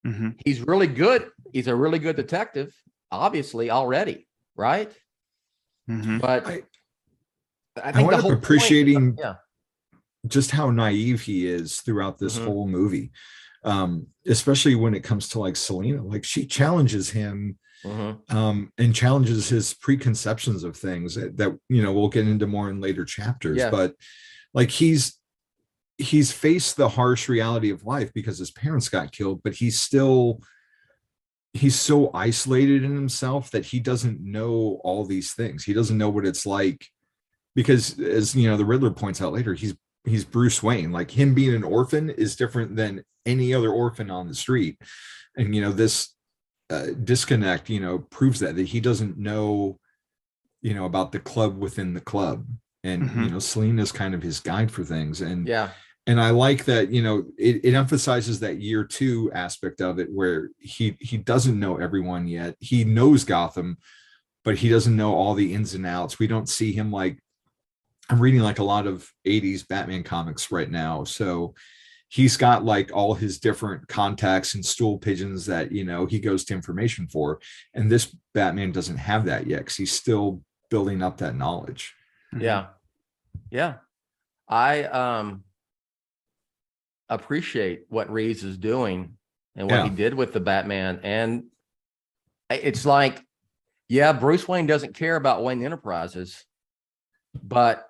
Mm-hmm. He's really good. He's a really good detective, obviously already. Right. Mm-hmm. But I think wound the up whole appreciating point, just how naive he is throughout this whole movie. Especially when it comes to like Selena, like she challenges him and challenges his preconceptions of things that we'll get into more in later chapters. Yeah. But like he's faced the harsh reality of life because his parents got killed, but he's so isolated in himself that he doesn't know all these things. He doesn't know what it's like because, as the Riddler points out later, he's Bruce Wayne. Like him being an orphan is different than any other orphan on the street. And, this disconnect, proves that he doesn't know, about the club within the club. And, Selena's kind of his guide for things. And and I like that, it emphasizes that year 2 aspect of it where he doesn't know everyone yet. He knows Gotham, but he doesn't know all the ins and outs. We don't see him like, I'm reading like a lot of 80s Batman comics right now. So he's got like all his different contacts and stool pigeons that, he goes to information for. And this Batman doesn't have that yet because he's still building up that knowledge. Yeah. Yeah. I appreciate what Reeves is doing and what he did with the Batman. And it's like, yeah, Bruce Wayne doesn't care about Wayne Enterprises, but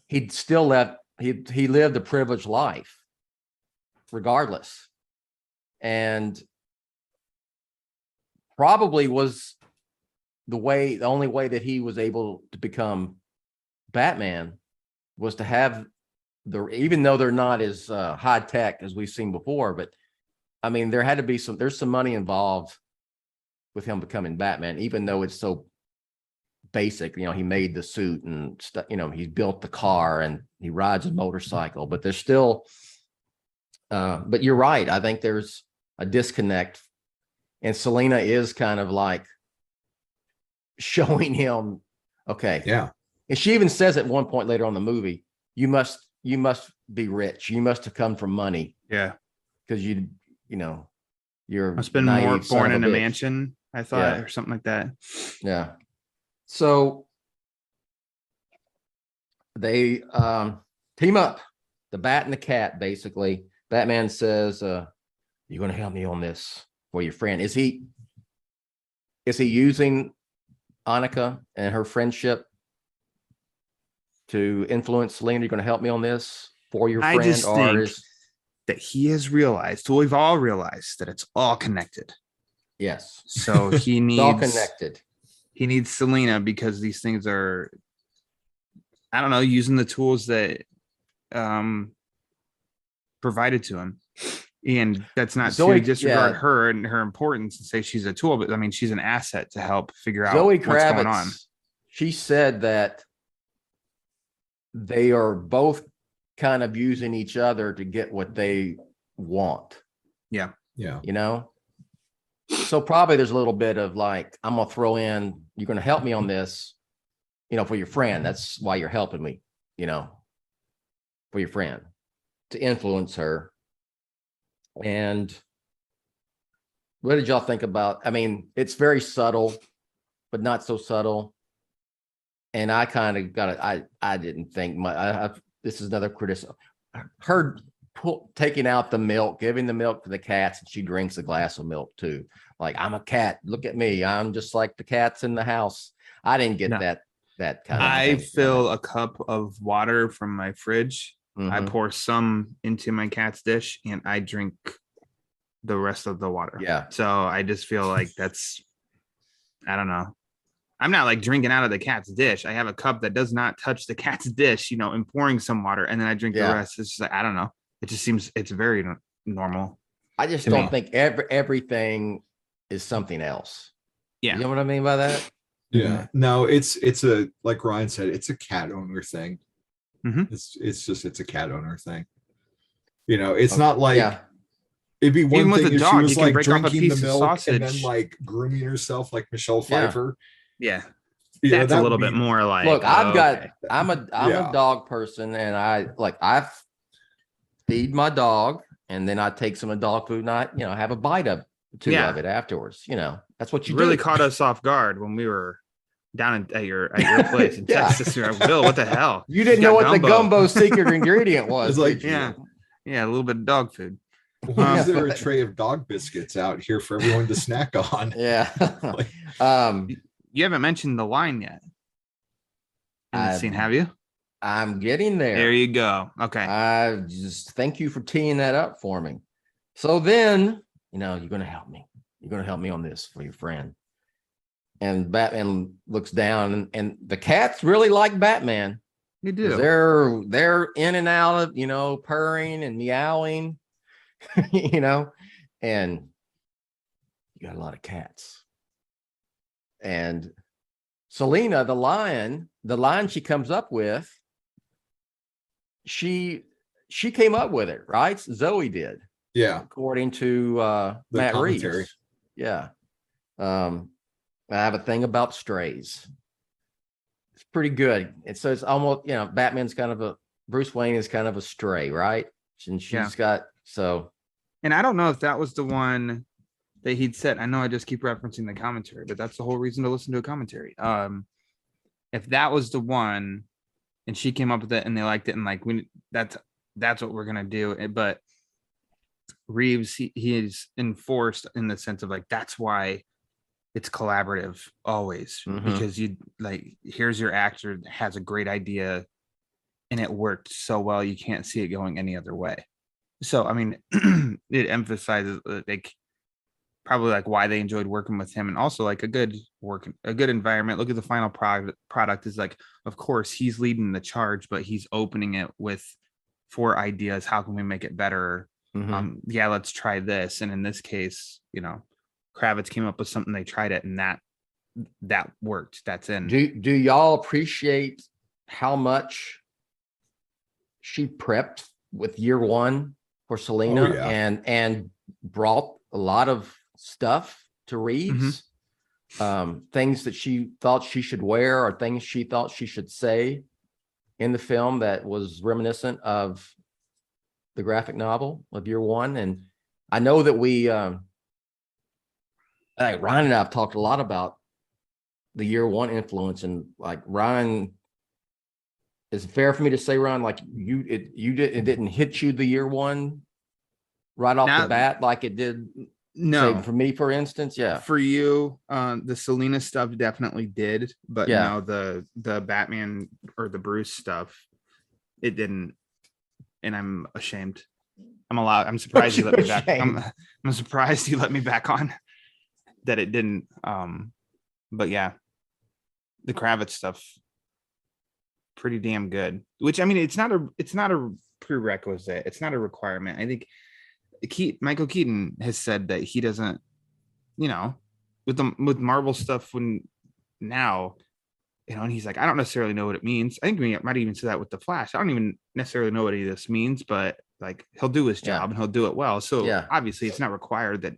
he lived a privileged life regardless. And probably was the only way that he was able to become Batman was to have even though they're not as high tech as we've seen before, but I mean, there had to be there's some money involved with him becoming Batman, even though it's so basic. He made the suit and stuff, he built the car and he rides a motorcycle, but there's still, but you're right. I think there's a disconnect, and Selena is kind of like showing him, okay. Yeah. And she even says at one point later on in the movie, you must be rich. You must have come from money. Yeah. Because you're must have been more born in a mansion, I thought, or something like that. Yeah. So they team up, the Bat and the Cat, basically. Batman says, you're going to help me on this for your friend. Is he using Annika and her friendship to influence Selena? You're going to help me on this for your I friend, just or think is that he has realized, well, we've all realized that it's all connected. yes, So he it's all needs connected. he needs Selena because these things are, I don't know, using the tools that provided to him. And that's not Zoe- to disregard yeah. her and her importance and say she's a tool, but I mean, she's an asset to help figure out Zoe what's going on. Kravitz, she said that they are both kind of using each other to get what they want, Yeah. you know? So probably there's a little bit of like, I'm going to throw in, you're going to help me on this, you know, for your friend. That's why you're helping me, you know, for your friend to influence her. And what did y'all think about? I mean, it's very subtle, but not so subtle. And I kind of got it. I didn't think this is another criticism. Her taking out the milk, giving the milk to the cats, and she drinks a glass of milk too. Like, I'm a cat. Look at me. I'm just like the cats in the house. I didn't get that kind of I thing. fill a cup of water from my fridge. I Mhm. pour some into my cat's dish and I drink the rest of the water. Yeah. So I just feel like that's, I don't know. I'm not like drinking out of the cat's dish. I have a cup that does not touch the cat's dish, you know, and pouring some water and then I drink the rest. It's just like, I don't know. It just seems it's very normal. I just don't think everything is something else. Yeah. You know what I mean by that? Yeah. No, it's a, like Ryan said, it's a cat owner thing. It's a cat owner thing. You know, it's not like it'd be one Even with thing a if dog, she you was can like break off a drinking the piece of milk and then sausage. like grooming herself like Michelle Pfeiffer. Yeah. You know, That's that a would little be- bit more like, Look, okay. I'm a dog person, and I feed my dog, and then I take some of the dog food and I, you know, have a bite of of it afterwards. You know, that's what you really do. caught us off guard when we were down at your place in Texas. You're like, Bill, what the hell? You didn't know what the gumbo secret ingredient was. It's like, did you? yeah, a little bit of dog food. Why is there a tray of dog biscuits out here for everyone to snack on? Yeah. You haven't mentioned the line yet in the scene, have you? I'm getting there. There you go. Okay. I just thank you for teeing that up for me. So then, you know, you're going to help me. You're going to help me on this for your friend. And Batman looks down, and the cats really like Batman. You do. They're in and out of, you know, purring and meowing, you know, and you got a lot of cats. And Selena, the line she comes up with, she came up with it, right? Zoe did. Yeah. According to Matt commentary. Reeves. Yeah. I have a thing about strays. It's pretty good. And so it's almost, you know, Batman's kind of Bruce Wayne is kind of a stray, right? And she's got, so. And I don't know if that was the one that he'd said. I know I just keep referencing the commentary, but that's the whole reason to listen to a commentary. If that was the one and she came up with it and they liked it and like, that's what we're going to do. But Reeves, he is enforced in the sense of like, that's why it's collaborative always, because you like, here's your actor that has a great idea and it worked so well. You can't see it going any other way. So, I mean, it emphasizes like probably like why they enjoyed working with him, and also like a good environment. Look at the final product is like, of course he's leading the charge, but he's opening it with 4 ideas. How can we make it better? Yeah, let's try this. And in this case, you know, Kravitz came up with something, they tried it, and that worked. That's in. Do y'all appreciate how much she prepped with year one for Selena and brought a lot of stuff to Reeves? Things that she thought she should wear or things she thought she should say in the film that was reminiscent of the graphic novel of year one. And I know that we like Ryan and I have talked a lot about the year one influence, and like Ryan, is it fair for me to say, Ryan, like it didn't hit you the year one right off the bat like it did No, for me, for instance, yeah. For you, the Selena stuff definitely did, but Yeah. no, the Batman or the Bruce stuff, it didn't, and I'm ashamed. I'm surprised you let me back. I'm surprised you let me back on that it didn't. But yeah, the Kravitz stuff, pretty damn good. Which, I mean, it's not a prerequisite. It's not a requirement. I think Michael Keaton has said that he doesn't, with Marvel stuff now, and he's like, I don't necessarily know what it means. I think we might even say that with the Flash. I don't even necessarily know what any of this means, but like, he'll do his job and he'll do it well. So obviously it's not required that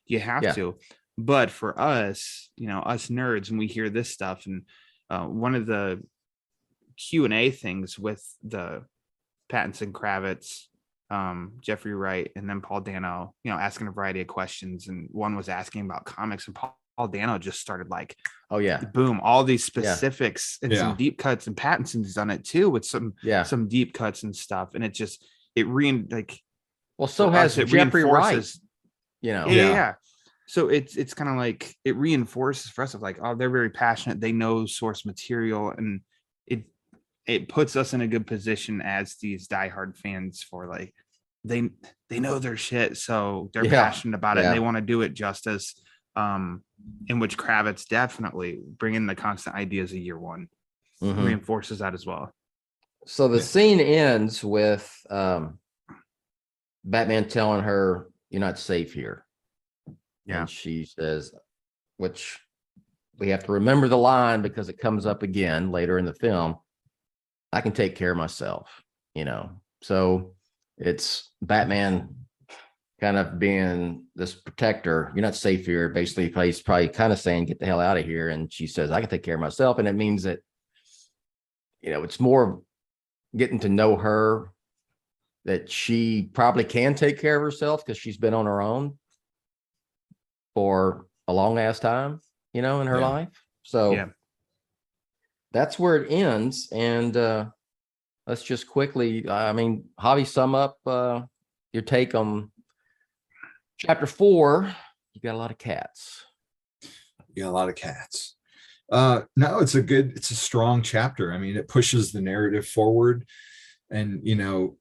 you have to, but for us, us nerds, when we hear this stuff, and one of the Q&A things with the Pattinson, Kravitz, Jeffrey Wright, and then Paul Dano, asking a variety of questions, and one was asking about comics, and Paul Dano just started like, oh yeah, boom, all these specifics and some deep cuts, and Pattinson's done it too with some deep cuts and stuff, and so has Jeffrey Wright, so it's kind of like it reinforces for us of like, oh, they're very passionate, they know source material, and it puts us in a good position as these diehard fans for like, they know their shit, so they're passionate about it, and they want to do it justice. In which Kravitz definitely bringing the constant ideas of year one reinforces that as well. So the scene ends with Batman telling her, "You're not safe here." Yeah, and she says, which we have to remember the line because it comes up again later in the film. I can take care of myself, So it's Batman kind of being this protector. You're not safe here. Basically, he's probably kind of saying, get the hell out of here. And she says, I can take care of myself. And it means that, it's more getting to know her, that she probably can take care of herself because she's been on her own for a long ass time, in her life. So that's where it ends. And let's just quickly, Javi, sum up your take on Chapter 4. You got a lot of cats. You got a lot of cats. No, it's a strong chapter. I mean, it pushes the narrative forward, and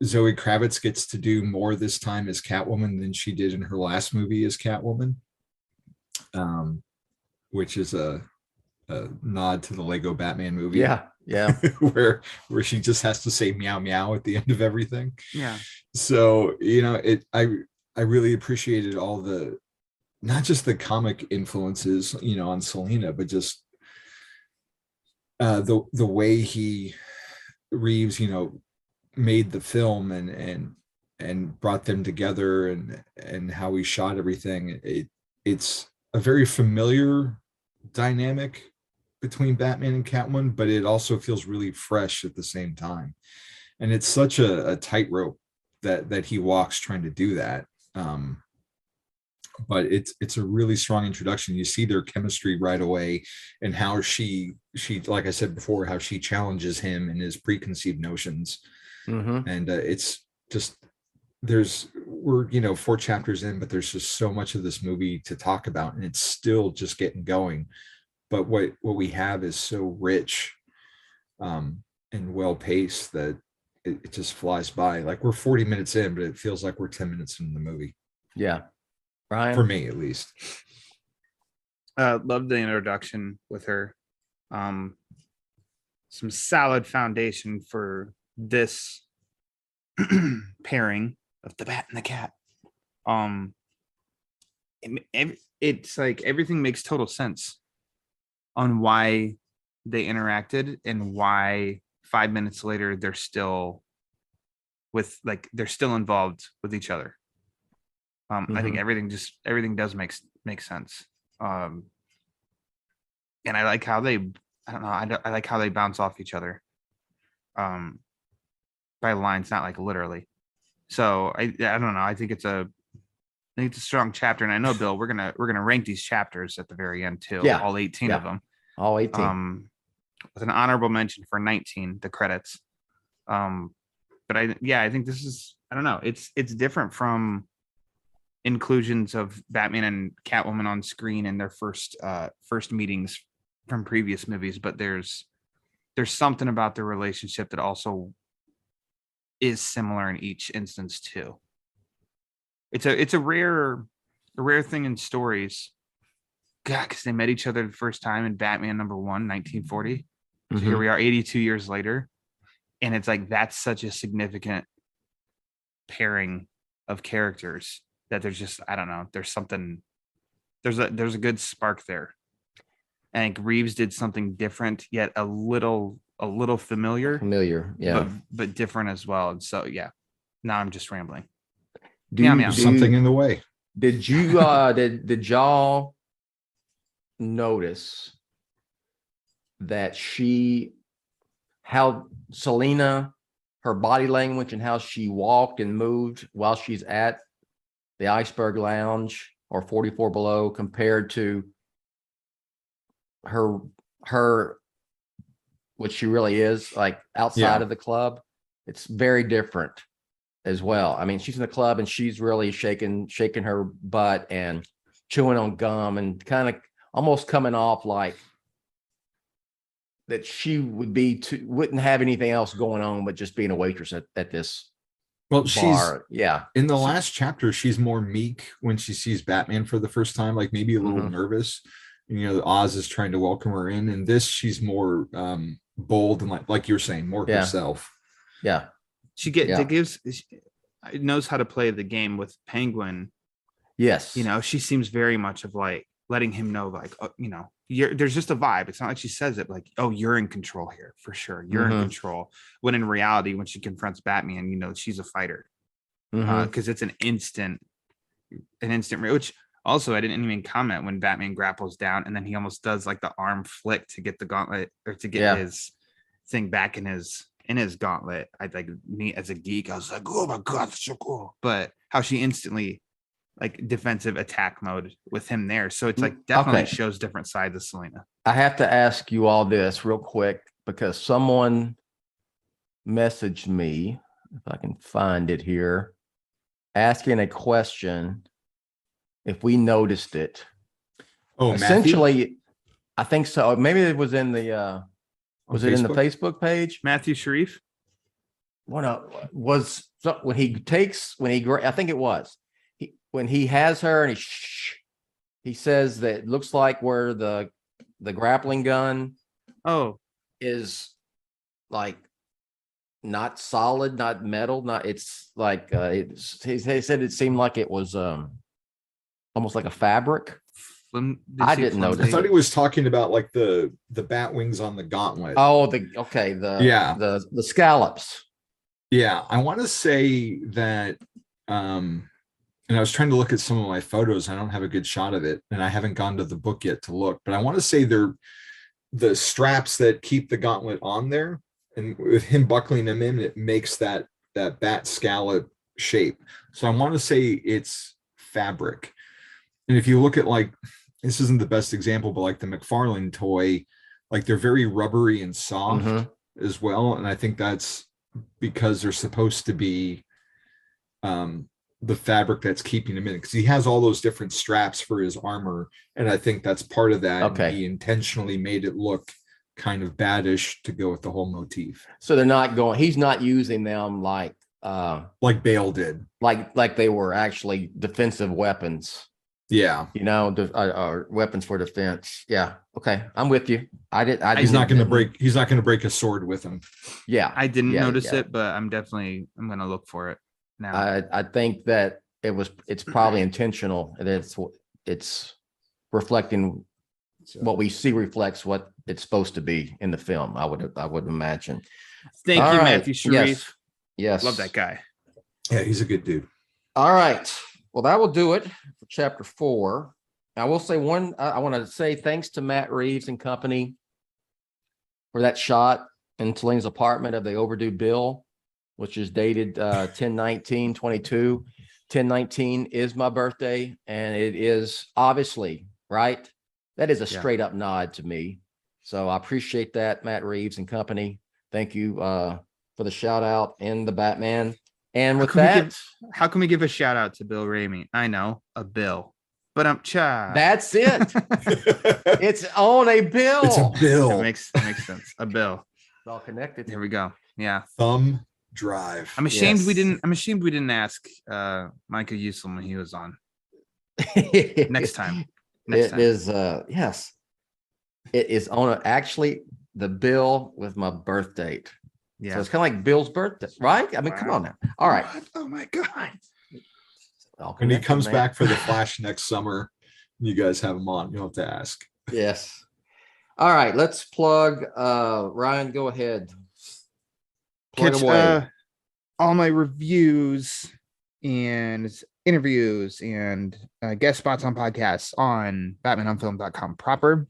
Zoe Kravitz gets to do more this time as Catwoman than she did in her last movie as Catwoman, which is a nod to the Lego Batman movie. Yeah. where she just has to say meow meow at the end of everything. Yeah. So I really appreciated all the, not just the comic influences, on Selena, but just the way Reeves, made the film and brought them together, and how he shot everything. It's a very familiar dynamic between Batman and Catwoman, but it also feels really fresh at the same time. And it's such a tightrope that he walks trying to do that. But it's a really strong introduction. You see their chemistry right away, and how she like I said before, how she challenges him in his preconceived notions. And it's just, we're 4 chapters in, but there's just so much of this movie to talk about, and it's still just getting going. But what we have is so rich and well paced that it just flies by. Like, we're 40 minutes in, but it feels like we're 10 minutes into the movie. Yeah. Brian? For me, at least. Loved the introduction with her. Some solid foundation for this pairing of the Bat and the Cat. It's like everything makes total sense on why they interacted, and why 5 minutes later they're still involved with each other. I think everything does make sense. And I like how they, I like how they bounce off each other. By lines, not like literally. So I don't know. I think it's a strong chapter, and I know, Bill, we're gonna rank these chapters at the very end too. Yeah, all 18 of them. All 18. With an honorable mention for 19, the credits. But I think this is, I don't know. It's different from inclusions of Batman and Catwoman on screen in their first meetings from previous movies, but there's something about their relationship that also is similar in each instance too. It's a rare thing in stories. God, because they met each other the first time in Batman #1, 1940. So here we are 82 years later. And it's like, that's such a significant pairing of characters that there's just, I don't know, there's something, there's a good spark there. I think Reeves did something different, yet a little familiar, yeah, but different as well. And so, yeah, now I'm just rambling. Something in the way. Did you did y'all notice that how Selena, her body language and how she walked and moved while she's at the Iceberg Lounge or 44 Below compared to her what she really is like outside of the club? It's very different as well. I mean, she's in the club and she's really shaking her butt and chewing on gum and kind of almost coming off like that she wouldn't have anything else going on but just being a waitress at this bar. She's in the last chapter, she's more meek when she sees Batman for the first time, like maybe a little nervous. You know, Oz is trying to welcome her in, and this she's more bold and like you're saying, more herself. Yeah. She knows how to play the game with Penguin. Yes. You know, she seems very much of like letting him know, like, you know, there's just a vibe. It's not like she says it like, oh, you're in control here for sure. You're in control. When in reality, when she confronts Batman, you know, she's a fighter because it's an instant, which also I didn't even comment when Batman grapples down and then he almost does like the arm flick to get the gauntlet or to get his thing back in his gauntlet. I like me as a geek, I was like, oh my God, that's so cool. But how she instantly like defensive attack mode with him there. So it's like definitely shows different sides of Selena. I have to ask you all this real quick because someone messaged me, if I can find it here, asking a question if we noticed it. Oh, essentially, Matthew? I think so. Maybe it was in the was it in the Facebook page? Matthew Sharif? Was when I think it was. When he has her and he says that it looks like where the grappling gun is like not solid, not metal, it's like he said it seemed like it was almost like a fabric. I didn't notice. I thought he was talking about like the bat wings on the gauntlet. Oh, the scallops. Yeah, I want to say that and I was trying to look at some of my photos. I don't have a good shot of it, and I haven't gone to the book yet to look. But I want to say they're the straps that keep the gauntlet on there, and with him buckling them in, it makes that bat scallop shape. So I want to say it's fabric. And if you look at like, this isn't the best example, but like the McFarlane toy, like they're very rubbery and soft as well. And I think that's because they're supposed to be the fabric that's keeping him in, because he has all those different straps for his armor, and I think that's part of that. Okay. He intentionally made it look kind of baddish to go with the whole motif. So he's not using them like Bale did, like they were actually defensive weapons. Yeah, you know, or weapons for defense. Yeah. Okay, I'm with you. He's not going to break a sword with him. Yeah, I didn't notice it, but I'm going to look for it now. I think that it's probably intentional. It's reflecting what we see reflects what it's supposed to be in the film. I would imagine. Thank you, Matthew Sharif. Yes. Love that guy. Yeah, he's a good dude. All right. Well, that will do it for chapter 4. I will say I want to say thanks to Matt Reeves and company for that shot in Selena's apartment of the overdue bill, which is dated 10/19/22. 10/19 is my birthday, and it is obviously right. That is a straight up nod to me. So I appreciate that, Matt Reeves and company. Thank you for the shout out in the Batman. And with how can we give a shout out to Bill Ramey? I know, a bill, but that's it. It's on a bill. It's a bill. It makes sense. A bill. It's all connected. There we go. Yeah. Thumb drive. I'm ashamed we didn't ask Micah Usel when he was on. Next time. It is yes. It is on actually the bill with my birth date. Yeah. So it's kind of like Bill's birthday, right? I mean, come on now. All right. What? Oh my God. When he comes back for the Flash next summer, you guys have him on. You don't have to ask. Yes. All right. Let's plug. Ryan, go ahead. Plug away. All my reviews and interviews and guest spots on podcasts on batmanonfilm.com proper,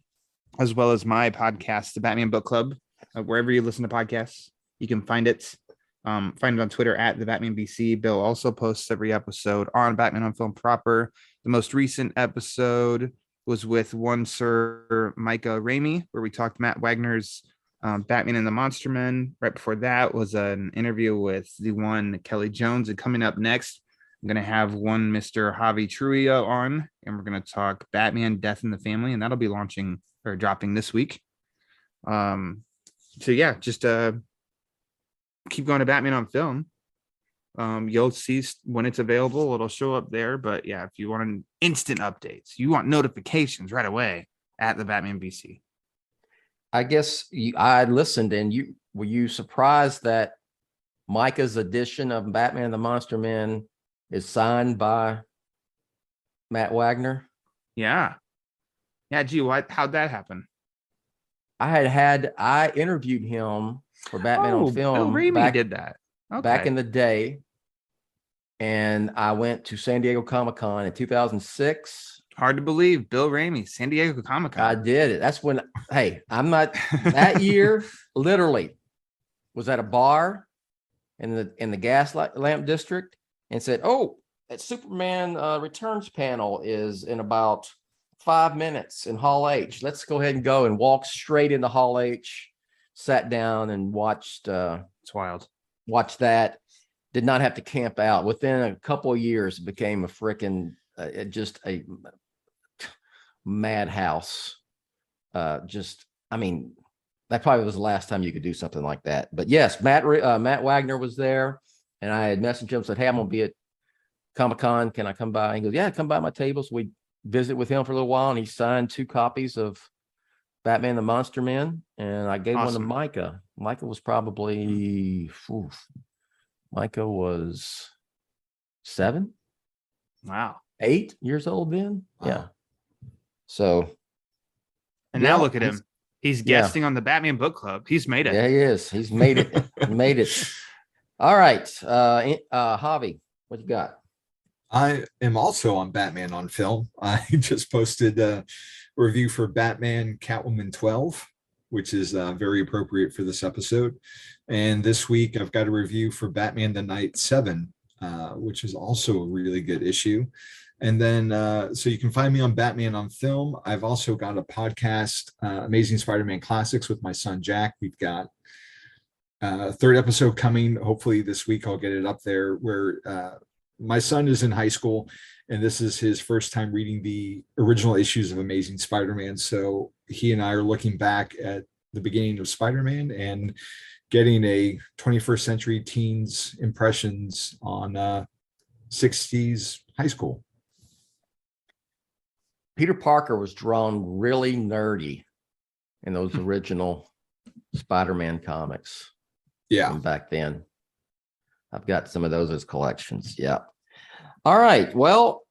as well as my podcast, the Batman Book Club, wherever you listen to podcasts. You can find it. Find it on Twitter at the Batman BC. Bill also posts every episode on Batman on Film proper. The most recent episode was with one Sir Micah Ramey, where we talked Matt Wagner's Batman and the Monster Men. Right before that was an interview with the one Kelly Jones. And coming up next, I'm going to have one Mr. Javi Trujillo on, and we're going to talk Batman, Death in the Family, and that'll be launching or dropping this week. So yeah, just keep going to Batman on Film. You'll see when it's available, it'll show up there. But yeah, if you want instant updates, you want notifications right away at the Batman BC. I guess I listened, and were you surprised that Micah's edition of Batman and the Monster Men is signed by Matt Wagner? Yeah. Gee, how'd that happen? I interviewed him for Batman on Film. Bill Ramey did that. Okay. Back in the day. And I went to San Diego Comic-Con in 2006. Hard to believe. Bill Ramey, San Diego Comic-Con. I did it. That's when, I'm not, that year, literally, was at a bar in the gas lamp district and said, oh, that Superman Returns panel is in about 5 minutes in Hall H. Let's go ahead and go, and walk straight into Hall H. Sat down and watched. It's wild. Watched that. Did not have to camp out. Within a couple of years, it became a freaking just a madhouse. That probably was the last time you could do something like that. But yes, Matt Wagner was there, and I had messaged him, said, "Hey, I'm gonna be at Comic-Con. Can I come by?" He goes, "Yeah, come by my table." So we visit with him for a little while, and he signed 2 copies of Batman the Monster Men, and I gave one to Micah. Micah was probably Micah was 7. Wow. 8 years old then. Wow. Yeah. So now look at him. He's guesting on the Batman Book Club. He's made it. Yeah, he is. He's made it. Made it. All right. Javi, what you got? I am also on Batman on Film. I just posted a review for Batman Catwoman 12, which is very appropriate for this episode. And this week I've got a review for Batman the Night 7, which is also a really good issue. And then, so you can find me on Batman on Film. I've also got a podcast, Amazing Spider-Man Classics, with my son, Jack. We've got a 3rd episode coming. Hopefully this week I'll get it up there, where my son is in high school, and this is his first time reading the original issues of Amazing Spider-Man. So he and I are looking back at the beginning of Spider-Man and getting a 21st century teens impressions on 60s high school. Peter Parker was drawn really nerdy in those original Spider-Man comics. Yeah. From back then. I've got some of those as collections. Yeah. All right. Well,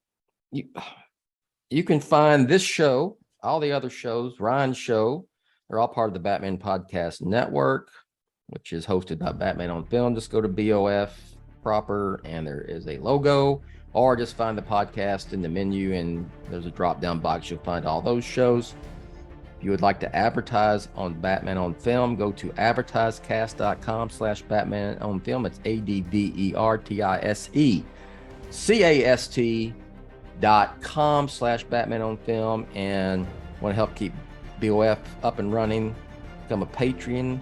you can find this show, all the other shows, Ryan's show, they're all part of the Batman Podcast Network, which is hosted by Batman on Film. Just go to BOF proper, and there is a logo, or just find the podcast in the menu, and there's a drop-down box. You'll find all those shows. If you would like to advertise on Batman on Film, go to advertisecast.com/Batman on Film. It's advertisecast.com/Batman on Film. And want to help keep BOF up and running, become a Patreon,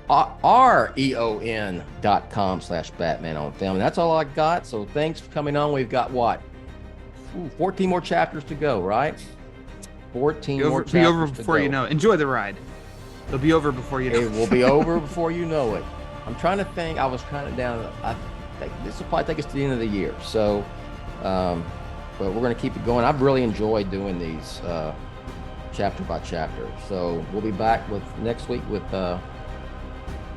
reon.com/Batman on film. And that's all I got. So thanks for coming on. We've got what? 14 more chapters to go, right? 14 more chapters. Be over before you know it. Enjoy the ride. It'll be over before you know it. It will be over before you know it. I'm trying to think. I was counting down. I think this will probably take us to the end of the year. So, but we're going to keep it going. I've really enjoyed doing these chapter by chapter. So we'll be back with next week with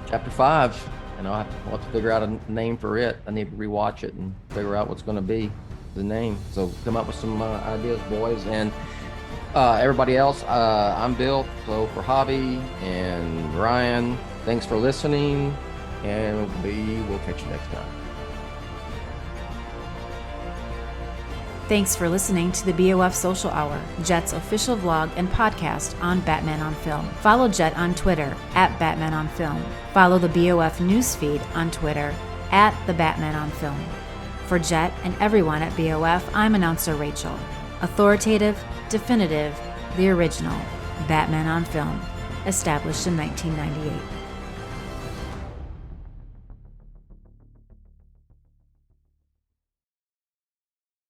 chapter 5, and we'll have to figure out a name for it. I need to rewatch it and figure out what's going to be the name. So come up with some ideas, boys, and everybody else. I'm Bill. So for Javi and Ryan, thanks for listening, and we'll catch you next time. Thanks for listening to the BOF Social Hour, Jett's official vlog and podcast on Batman on Film. Follow Jett on Twitter @BatmanOnFilm. Follow the BOF newsfeed on Twitter @TheBatmanOnFilm. For Jett and everyone at BOF, I'm announcer Rachel. Authoritative, definitive, the original, Batman on Film, established in 1998.